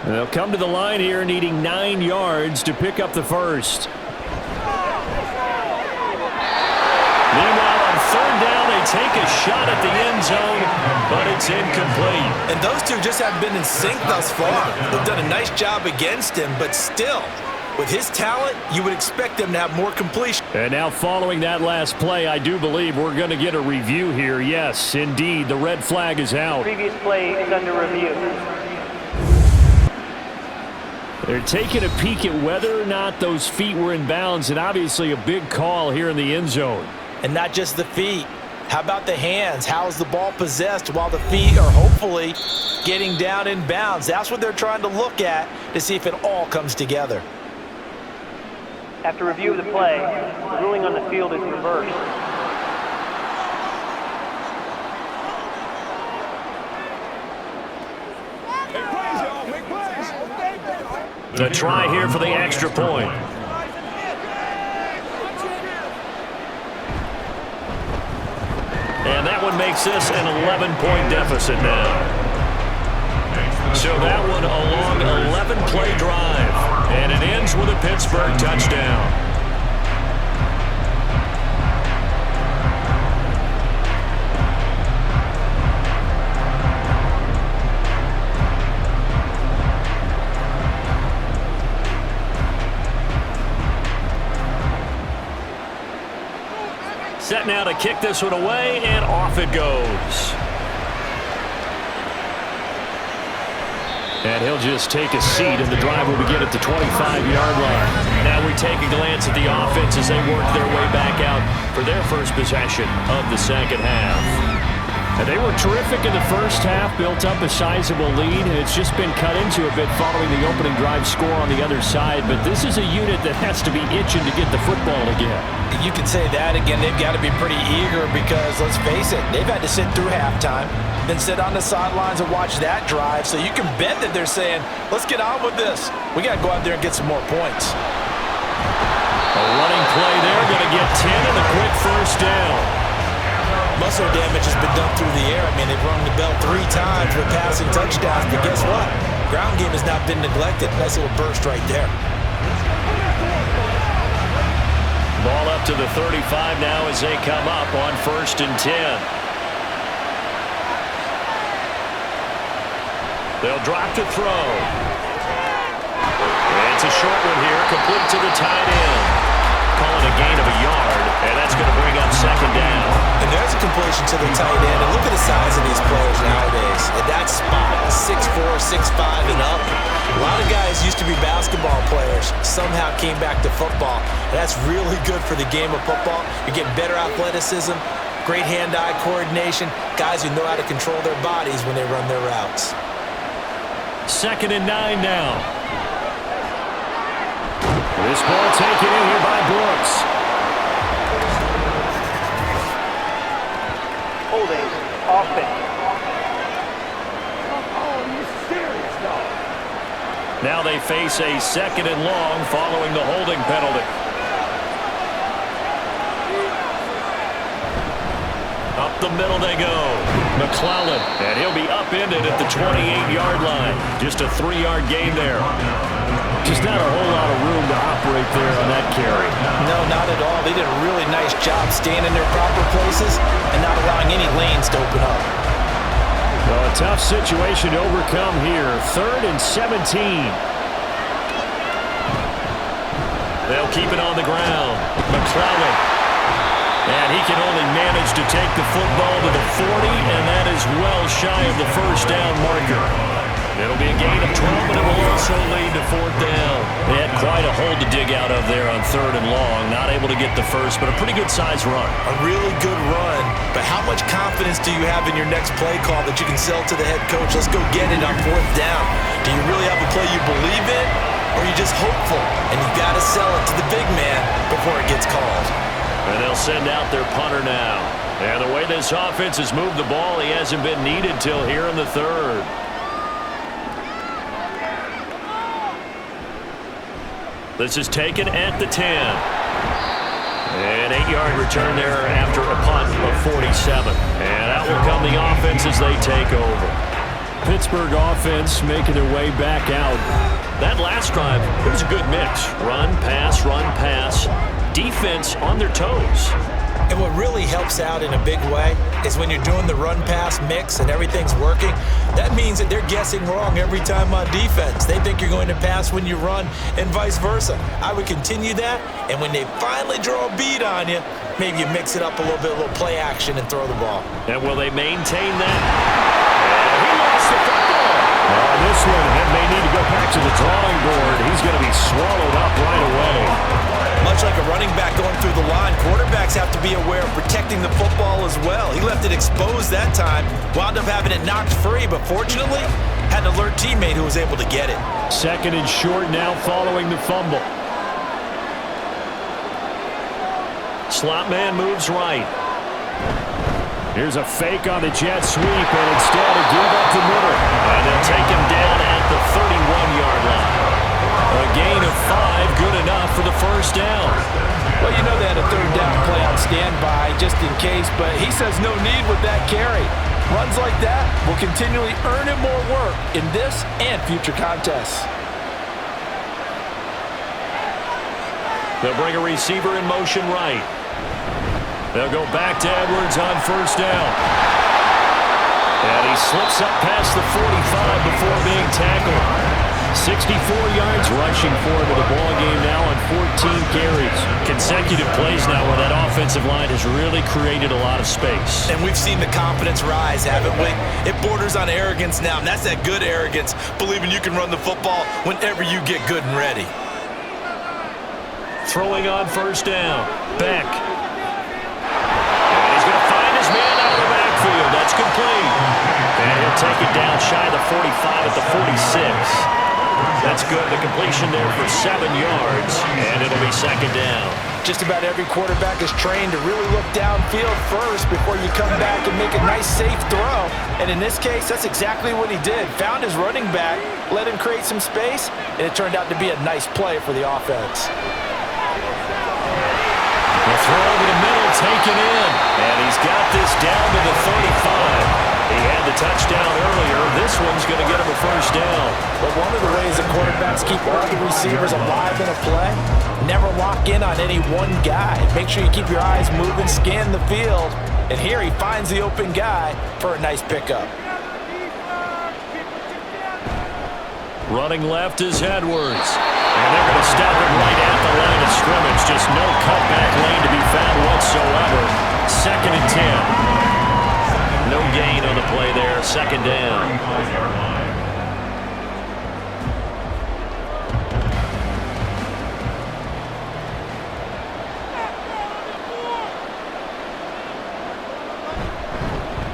They'll come to the line here needing 9 yards to pick up the first. Meanwhile, on 3rd down, they take a shot at the end zone, but it's incomplete. And those two just haven't been in sync thus far. They've done a nice job against him, but still, with his talent, you would expect them to have more completion. And now following that last play, I do believe we're going to get a review here. Yes, indeed, the red flag is out. Previous play is under review. They're taking a peek at whether or not those feet were in bounds, and obviously a big call here in the end zone. And not just the feet. How about the hands? How is the ball possessed while the feet are hopefully getting down in bounds? That's what they're trying to look at to see if it all comes together. After review of the play, the ruling on the field is reversed. The try here for the extra point. And that one makes this an 11-point deficit now. So that one a long 11-play drive. And it ends with a Pittsburgh touchdown. Set now to kick this one away, and off it goes. And he'll just take a seat, and the drive will begin at the 25-yard line. Now we take a glance at the offense as they work their way back out for their first possession of the second half. And they were terrific in the first half, built up a sizable lead, and it's just been cut into a bit following the opening drive score on the other side. But this is a unit that has to be itching to get the football again. You can say that again. They've got to be pretty eager because, let's face it, they've had to sit through halftime, then sit on the sidelines and watch that drive. So you can bet that they're saying, let's get on with this. We got to go out there and get some more points. A running play there, going to get 10 and a quick first down. Muscle damage has been done through the air. I mean, they've rung the bell 3 times with passing touchdowns, but guess what? Ground game has not been neglected. Nice little burst right there. Ball up to the 35 now as they come up on 1st and 10. They'll drop to throw. And it's a short one here, complete to the tight end. Calling a gain of a yard, and that's going to bring up second down. And there's a completion to the tight end. And look at the size of these players nowadays. At that spot, 6'4", 6'5", and up. A lot of guys used to be basketball players, somehow came back to football. And that's really good for the game of football. You're getting better athleticism, great hand-eye coordination, guys who know how to control their bodies when they run their routes. 2nd and 9 now. This ball taken in here by Brooks. Holding, offense. Now they face a 2nd and long following the holding penalty. Up the middle they go. McClellan, and he'll be upended at the 28-yard line. Just a 3-yard gain there. Just not a whole lot of room to operate there on that carry. No, not at all. They did a really nice job staying in their proper places and not allowing any lanes to open up. Well, a tough situation to overcome here. 3rd and 17. They'll keep it on the ground. McClellan. And he can only manage to take the football to the 40, and that is well shy of the first down marker. It'll be a gain of 12, but it will also lead to 4th down. They had quite a hole to dig out of there on 3rd and long. Not able to get the first, but a pretty good-sized run. A really good run, but how much confidence do you have in your next play call that you can sell to the head coach? Let's go get it on 4th down. Do you really have a play you believe in, or are you just hopeful? And you got to sell it to the big man before it gets called. And they'll send out their punter now. And the way this offense has moved the ball, he hasn't been needed till here in the 3rd. This is taken at the 10. An 8-yard return there after a punt of 47. And out will come the offense as they take over. Pittsburgh offense making their way back out. That last drive, it was a good mix. Run, pass. Defense on their toes. And what really helps out in a big way is when you're doing the run-pass mix and everything's working, that means that they're guessing wrong every time on defense. They think you're going to pass when you run and vice versa. I would continue that, and when they finally draw a beat on you, maybe you mix it up a little play action and throw the ball. And will they maintain that? And he lost the football. This one may need to go back to the drawing board. He's going to be swallowed up right away. Much like a running back going through the line, quarterbacks have to be aware of protecting the football as well. He left it exposed that time, wound up having it knocked free, but fortunately, had an alert teammate who was able to get it. 2nd and short now following the fumble. Slot man moves right. Here's a fake on the jet sweep, and instead a give up the middle. And they'll take him down at the 31-yard line. A gain of 5, good enough for the first down. Well, you know they had a 3rd down play on standby just in case, but he says no need with that carry. Runs like that will continually earn him more work in this and future contests. They'll bring a receiver in motion right. They'll go back to Edwards on 1st down. And he slips up past the 45 before being tackled. 64 yards rushing for him to the ball game now on 14 carries. Consecutive plays now where that offensive line has really created a lot of space. And we've seen the confidence rise, haven't we? It borders on arrogance now, and that's that good arrogance, believing you can run the football whenever you get good and ready. Throwing on 1st down. Beck. And he's going to find his man out of the backfield. That's complete. And he'll take it down shy of the 45 at the 46. That's good. The completion there for 7 yards, and it'll be 2nd down. Just about every quarterback is trained to really look downfield first before you come back and make a nice, safe throw. And in this case, that's exactly what he did. Found his running back, let him create some space, and it turned out to be a nice play for the offense. The throw over the middle, taken in, and he's got this down to the 35. He had the touchdown earlier. This one's going to get him a 1st down. But one of the ways that quarterbacks keep all the receivers alive in a play, never lock in on any one guy. Make sure you keep your eyes moving, scan the field, and here he finds the open guy for a nice pickup. Running left is Edwards. And they're going to stop him right at the line of scrimmage. Just no cutback lane to be found whatsoever. 2nd and 10. No gain on the play there. 2nd down.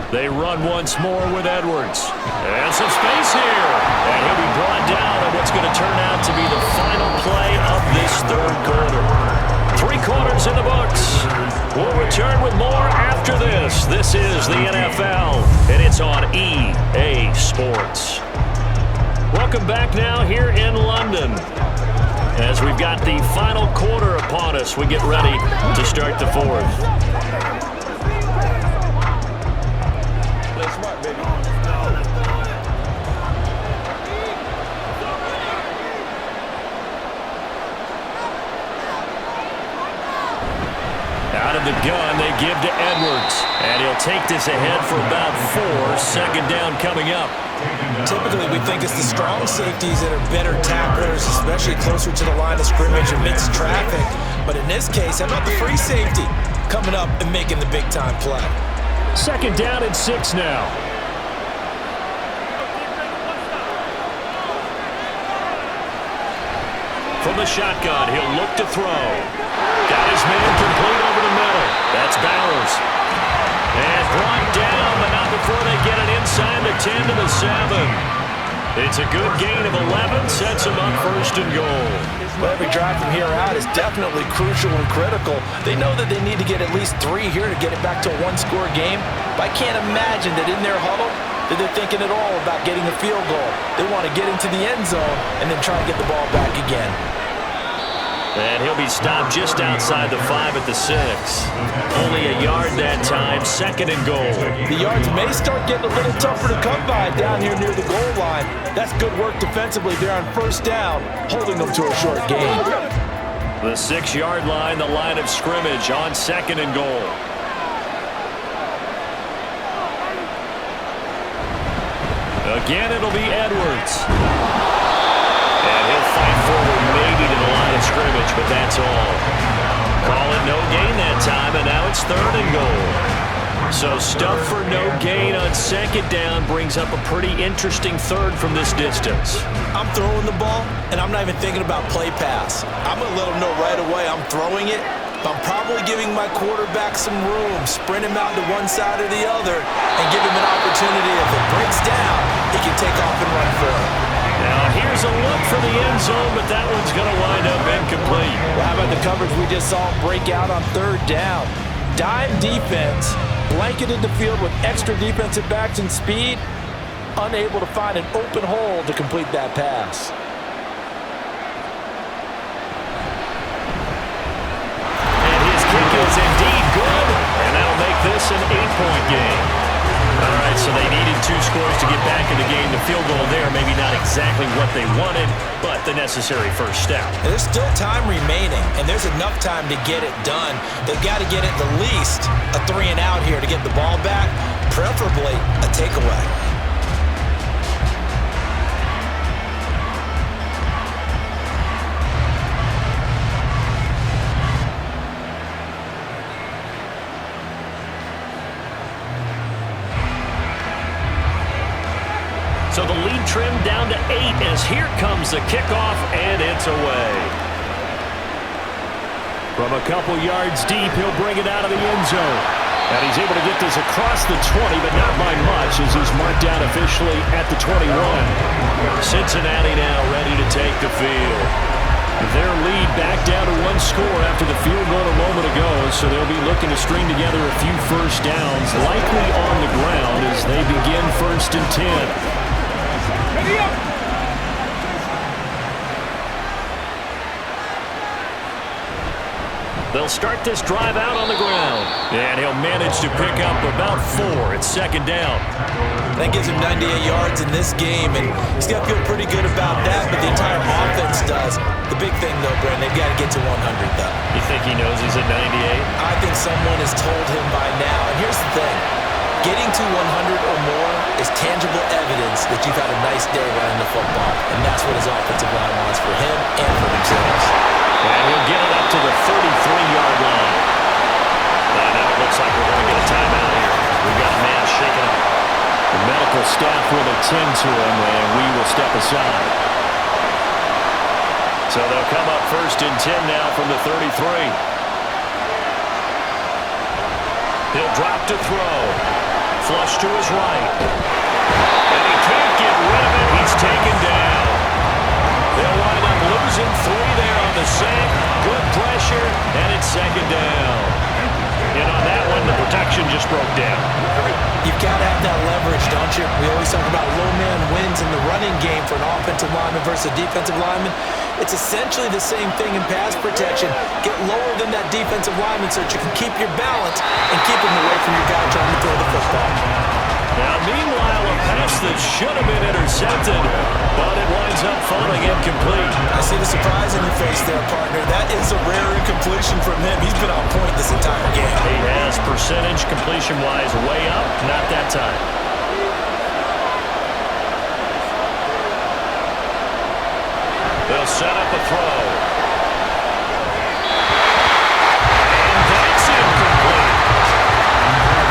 They run once more with Edwards. And some space here. And he'll be brought down on what's going to turn out to be the final play of this 3rd quarter. 3 quarters in the books. We'll return with more after this. This is the NFL, and it's on EA Sports. Welcome back now here in London. As we've got the final quarter upon us, we get ready to start the fourth. Out of the gun, they give to Edwards. And he'll take this ahead for about 4. Second down coming up. Typically, we think it's the strong safeties that are better tacklers, especially closer to the line of scrimmage amidst traffic. But in this case, how about the free safety coming up and making the big-time play? Second down and 6 now. From the shotgun, he'll look to throw. Got his man complete over the middle. That's Bowers. And brought down, but not before they get it inside the 10 to the 7. It's a good gain of 11, sets them up first and goal. Well, every drive from here out is definitely crucial and critical. They know that they need to get at least 3 here to get it back to a one-score game. But I can't imagine that in their huddle that they're thinking at all about getting a field goal. They want to get into the end zone and then try and get the ball back again. And he'll be stopped just outside the 5 at the 6. Only a yard that time, second and goal. The yards may start getting a little tougher to come by down here near the goal line. That's good work defensively there on first down, holding them to a short gain. The 6-yard line, the line of scrimmage on second and goal. Again, it'll be Edwards. And he'll fight forward maybe to the line of scrimmage, but that's all. Call it no gain that time, and now it's third and goal. So stuff for no gain on second down brings up a pretty interesting third from this distance. I'm throwing the ball, and I'm not even thinking about play pass. I'm going to let them know right away I'm throwing it, but I'm probably giving my quarterback some room, sprint him out to one side or the other, and give him an opportunity. If it breaks down, he can take off and run for it. Now here's a look for the end zone, but that one's going to wind up incomplete. Well, how about the coverage we just saw break out on third down? Dime defense, blanketed the field with extra defensive backs and speed, unable to find an open hole to complete that pass. And his kick is indeed good, and that'll make this an 8-point game. All right, so they needed 2 scores to get back in the game. The field goal there, maybe not exactly what they wanted, but the necessary first step. And there's still time remaining, and there's enough time to get it done. They've got to get at the least a 3-and-out here to get the ball back, preferably a takeaway. So the lead trimmed down to 8 as here comes the kickoff, and it's away. From a couple yards deep, he'll bring it out of the end zone. And he's able to get this across the 20, but not by much as he's marked down officially at the 21. Cincinnati now ready to take the field. Their lead back down to 1 score after the field goal a moment ago, so they'll be looking to string together a few first downs, likely on the ground as they begin 1st and 10. They'll start this drive out on the ground. And he'll manage to pick up about 4. It's second down. That gives him 98 yards in this game, and he's got to feel pretty good about that, but the entire offense does. The big thing, though, Brent, they've got to get to 100, though. You think he knows he's at 98? I think someone has told him by now. And here's the thing. Getting to 100 or more is tangible evidence that you've had a nice day running the football, and that's what his offensive line wants for him and for themselves. And he'll get it up to the 33-yard line. And now it looks like we're going to get a timeout here. We've got a man shaking up. The medical staff will attend to him, and we will step aside. So they'll come up 1st and 10 now from the 33. He'll drop to throw. Flush to his right. And he can't get rid of it. He's taken down. They'll wind up losing 3 there on the sack. Good pressure, and it's second down. And on that one, the protection just broke down. You've got to have that leverage, don't you? We always talk about low man wins in the running game for an offensive lineman versus a defensive lineman. It's essentially the same thing in pass protection. Get lower than that defensive lineman so that you can keep your balance and keep him away from your guy trying to throw the football. Now, meanwhile, a pass that should have been intercepted, but it winds up falling incomplete. I see the surprise in your face there, partner. That is a rare incompletion from him. He's been on point this entire game. He has percentage completion-wise way up, not that time. They'll set up a throw. And that's incomplete.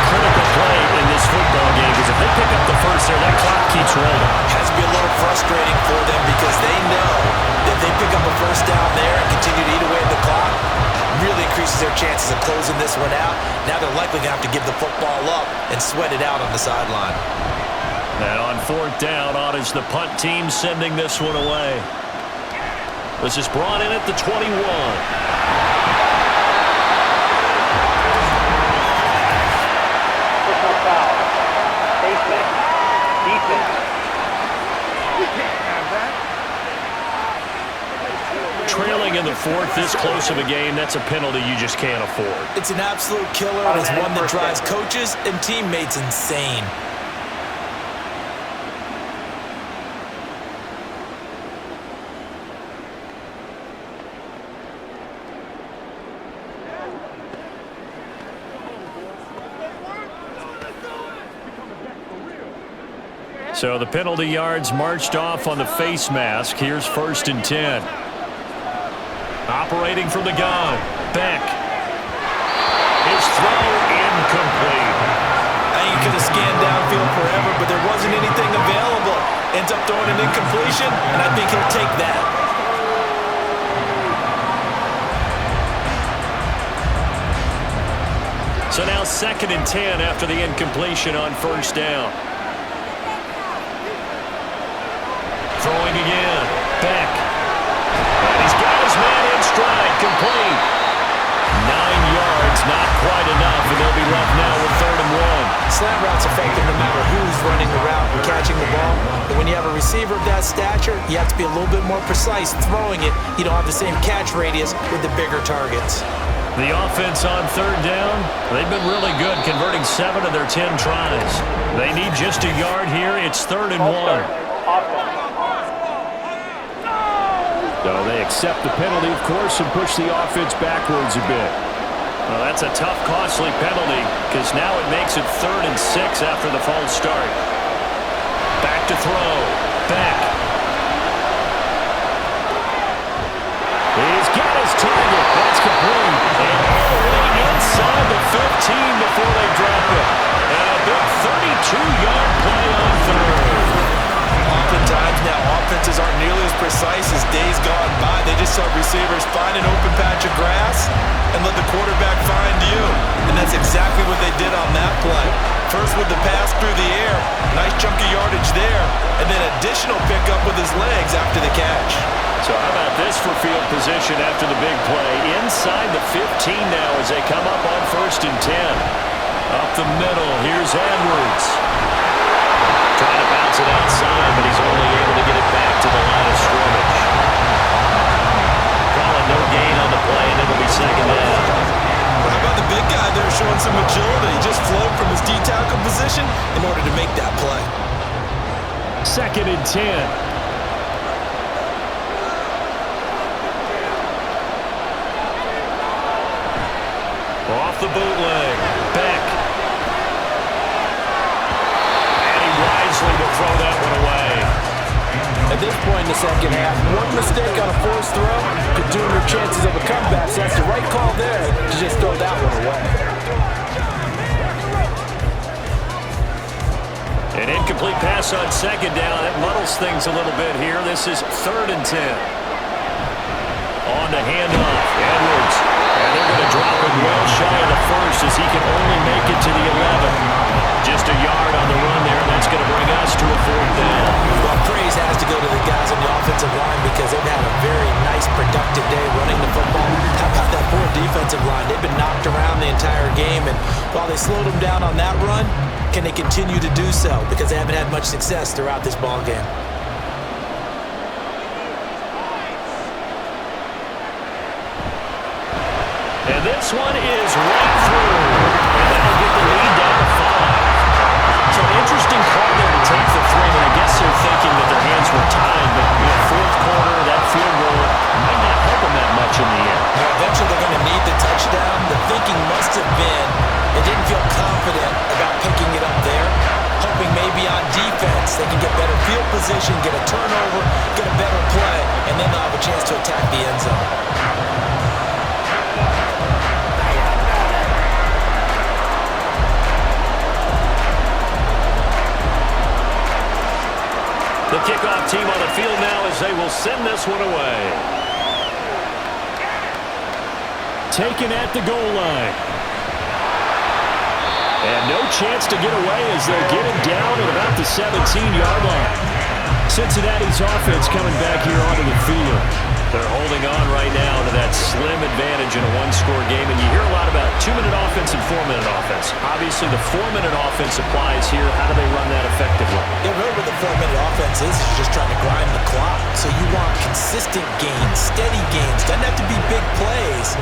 Critical play in this football game because if they pick up the first there, that clock keeps rolling. Has to be a little frustrating for them because they know that if they pick up a first down there and continue to eat away at the clock, really increases their chances of closing this one out. Now they're likely going to have to give the football up and sweat it out on the sideline. And on fourth down, on is the punt team sending this one away. This is brought in at the 21. Personal foul. Baseman. Defense. Trailing in the fourth, this close of a game, that's a penalty you just can't afford. It's an absolute killer, and it's one that drives coaches and teammates insane. So the penalty yards marched off on the face mask. Here's 1st and 10. Operating from the gun. Beck. His throw incomplete. I think you could have scanned downfield forever, but there wasn't anything available. Ends up throwing an incompletion, and I think he'll take that. So now 2nd and 10 after the incompletion on 1st down. Throwing again. Beck. And he's got his man in stride. Complete. 9 yards, not quite enough, and they'll be left now with 3rd and 1. Slant route's effective no matter who's running the route and catching the ball. But when you have a receiver of that stature, you have to be a little bit more precise throwing it. You don't have the same catch radius with the bigger targets. The offense on 3rd down, they've been really good, converting 7 of their 10 tries. They need just a yard here. It's 3rd and 1. So they accept the penalty, of course, and push the offense backwards a bit. Well, that's a tough, costly penalty because now it makes it 3rd and 6 after the false start. Back to throw. Beck. He's got his target. That's complete. And all the way inside the 15 before they drop it. And a big 32-yard play on 3rd. Oftentimes now, offenses aren't nearly as precise as days gone by. They just saw receivers find an open patch of grass and let the quarterback find you. And that's exactly what they did on that play. First with the pass through the air, nice chunky yardage there, and then additional pickup with his legs after the catch. So how about this for field position after the big play? Inside the 15 now as they come up on 1st and 10. Up the middle, here's Edwards. Trying to bounce it outside, but he's only able to get it back to the line of scrimmage. Calling no gain on the play, and it'll be 2nd down. Well, how about the big guy there showing some agility? He just flowed from his D-tackle position in order to make that play. 2nd and 10. Off the bootleg. Beck. And he wisely will throw that one away. At this point in the second half, one mistake on a forced throw could doom your chances of a comeback. So that's the right call there to just throw that one away. An incomplete pass on 2nd down. It muddles things a little bit here. This is 3rd and 10. On the handoff. Edwards. And they're going to drop him well shy of the 1st as he can only make it to the 11. Just a yard on the run there, and that's going to bring us to a 4th down. Well, praise has to go to the guys on the offensive line because they've had a very nice, productive day running the football. How about that poor defensive line? They've been knocked around the entire game, and while they slowed them down on that run, can they continue to do so? Because they haven't had much success throughout this ball game. And this one is right through. And that'll get the lead down to 5. So an interesting call there to take the 3, and I guess they're thinking that their hands were tied, but fourth quarter, that field goal might not help them that much in the end. Eventually they're going to need the touchdown. The thinking must have been they didn't feel confident about picking it up there, hoping maybe on defense they can get better field position, get a turnover, get a better play, and then they'll have a chance to attack the end zone. The kickoff team on the field now as they will send this one away. Taken at the goal line. And no chance to get away as they'll get him down at about the 17-yard line. Cincinnati's offense coming back here onto the field. They're holding on right now to that slim advantage in a one-score game. And you hear a lot about 2-minute offense and 4-minute offense. Obviously, the 4-minute offense applies here. How do they run that effectively? Yeah, really what the 4-minute offense is just trying to grind the clock. So you want consistent gains, steady gains. Doesn't have to be big plays,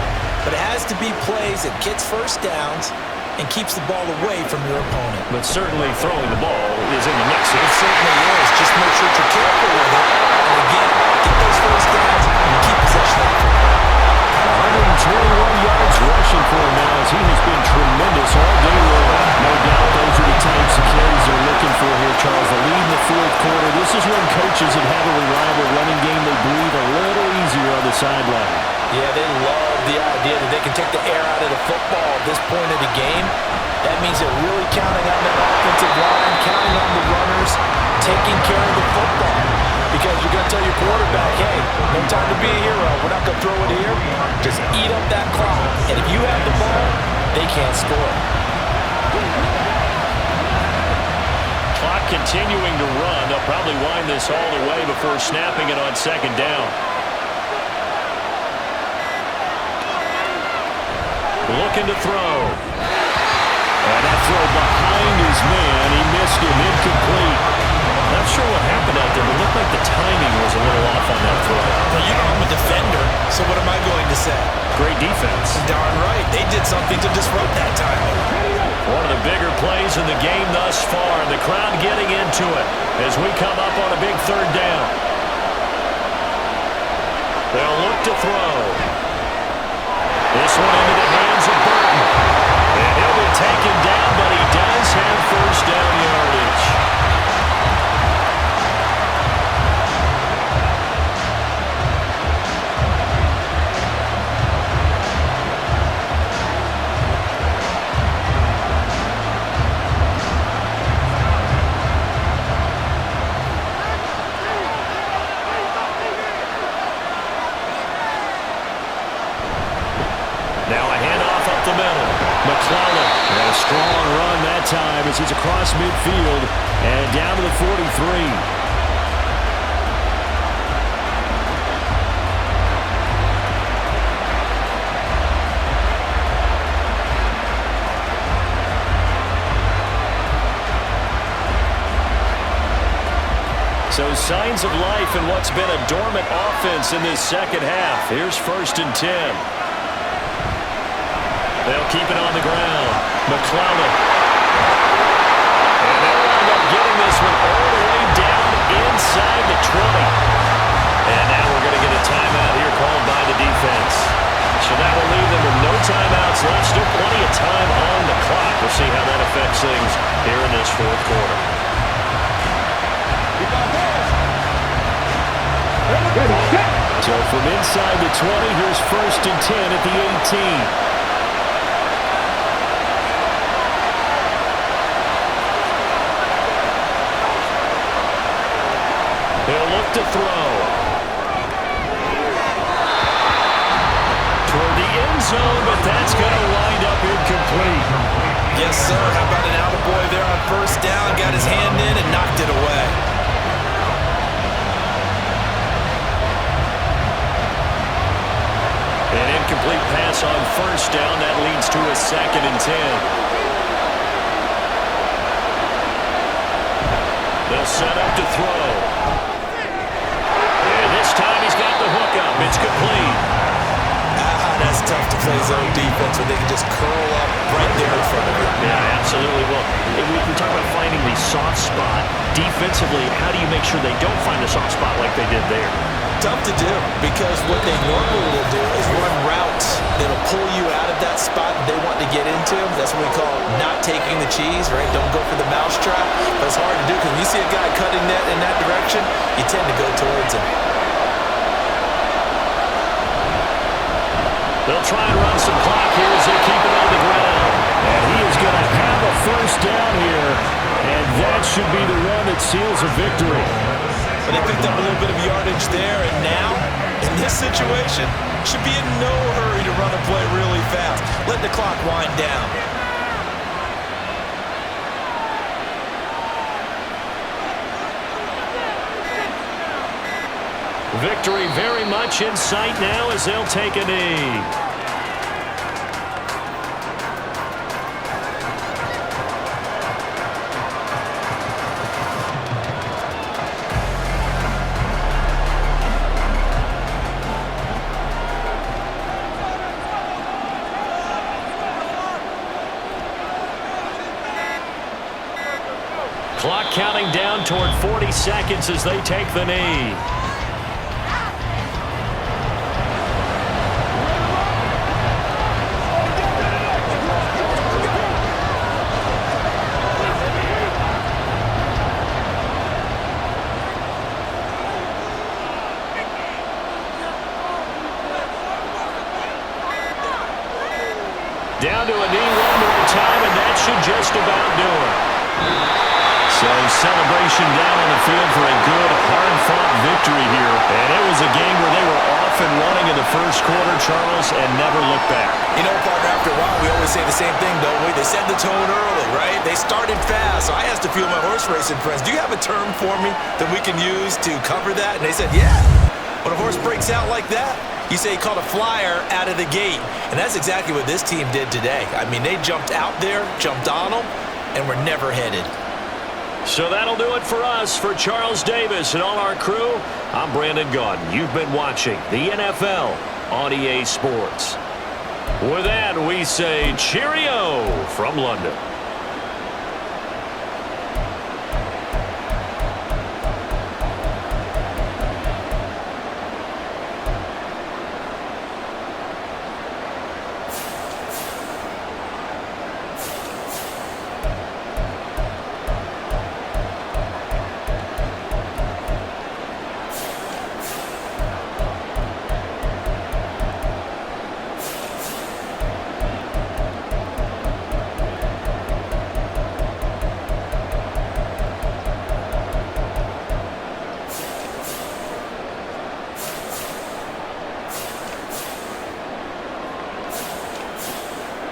but it has to be plays that gets first downs and keeps the ball away from your opponent. But certainly throwing the ball is in the mix. It certainly is. Just make sure you're careful with it. And again, get those first downs and keep possession of it. 121 yards rushing for him now as he has been tremendous all day long. No doubt those are the types of carries they're looking for here, Charles. The lead in the fourth quarter. This is when coaches that have a reliable running game, they breathe a little easier on the sideline. Yeah, they love the idea that they can take the air out of the football at this point of the game. That means they're really counting on that offensive line, counting on the runners, taking care of the football. Because you're going to tell your quarterback, hey, no time to be a hero. We're not going to throw it here. Just eat up that clock. And if you have the ball, they can't score. Clock continuing to run. They'll probably wind this all the way before snapping it on second down. Looking to throw. And that throw behind his man. He missed him. Incomplete. Not sure what happened out there, but it looked like the timing was a little off on that throw. Well, you know I'm a defender, so what am I going to say? Great defense. Darn right. They did something to disrupt that timing. One of the bigger plays in the game thus far. The crowd getting into it as we come up on a big third down. They'll look to throw. This one into the hands of Burton. And he'll be taken down, but he does have first down yardage. Now a handoff up the middle. McClellan, and a strong run that time as he's across midfield and down to the 43. So signs of life in what's been a dormant offense in this second half. Here's 1st and 10. They'll keep it on the ground. McClellan. And they'll wind up getting this one all the way down inside the 20. And now we're going to get a timeout here called by the defense. So that will leave them with no timeouts left. Still plenty of time on the clock. We'll see how that affects things here in this fourth quarter. So from inside the 20, here's 1st and 10 at the 18. They'll look to throw. Toward the end zone, but that's going to wind up incomplete. Yes, sir. How about an attaboy there on first down? Got his hand in and knocked it away. An incomplete pass on first down. That leads to a 2nd and 10. They'll set up to throw. And this time he's got the hook up. It's complete. That's tough to play zone defense when they can just curl up right there in front of you. Yeah, absolutely. Well, we talk about finding the soft spot. Defensively, how do you make sure they don't find a soft spot like they did there? Tough to do, because what they normally will do is run routes that'll pull you out of that spot that they want to get into. That's what we call not taking the cheese, right? Don't go for the mousetrap. But it's hard to do because when you see a guy cutting that in that direction, you tend to go towards him. They'll try and run some clock here as they keep it on the ground. And he is going to have a first down here. And that should be the one that seals a victory. But they picked up a little bit of yardage there. And now, in this situation, should be in no hurry to run a play really fast. Let the clock wind down. Victory very much in sight now as they'll take a knee. Clock counting down toward 40 seconds as they take the knee. Down to a knee one more time, and that should just about do it. So celebration down on the field for a good, hard-fought victory here. And it was a game where they were off and running in the first quarter, Charles, and never looked back. You know, partner, after a while, we always say the same thing, don't we? They set the tone early, right? They started fast. So I asked a few of my horse racing friends, do you have a term for me that we can use to cover that? And they said, yeah. When a horse breaks out like that, you say he caught a flyer out of the gate. And that's exactly what this team did today. I mean, they jumped out there, jumped on them, and were never headed. So that'll do it for us. For Charles Davis and all our crew, I'm Brandon Gaudin. You've been watching the NFL on EA Sports. With that, we say cheerio from London.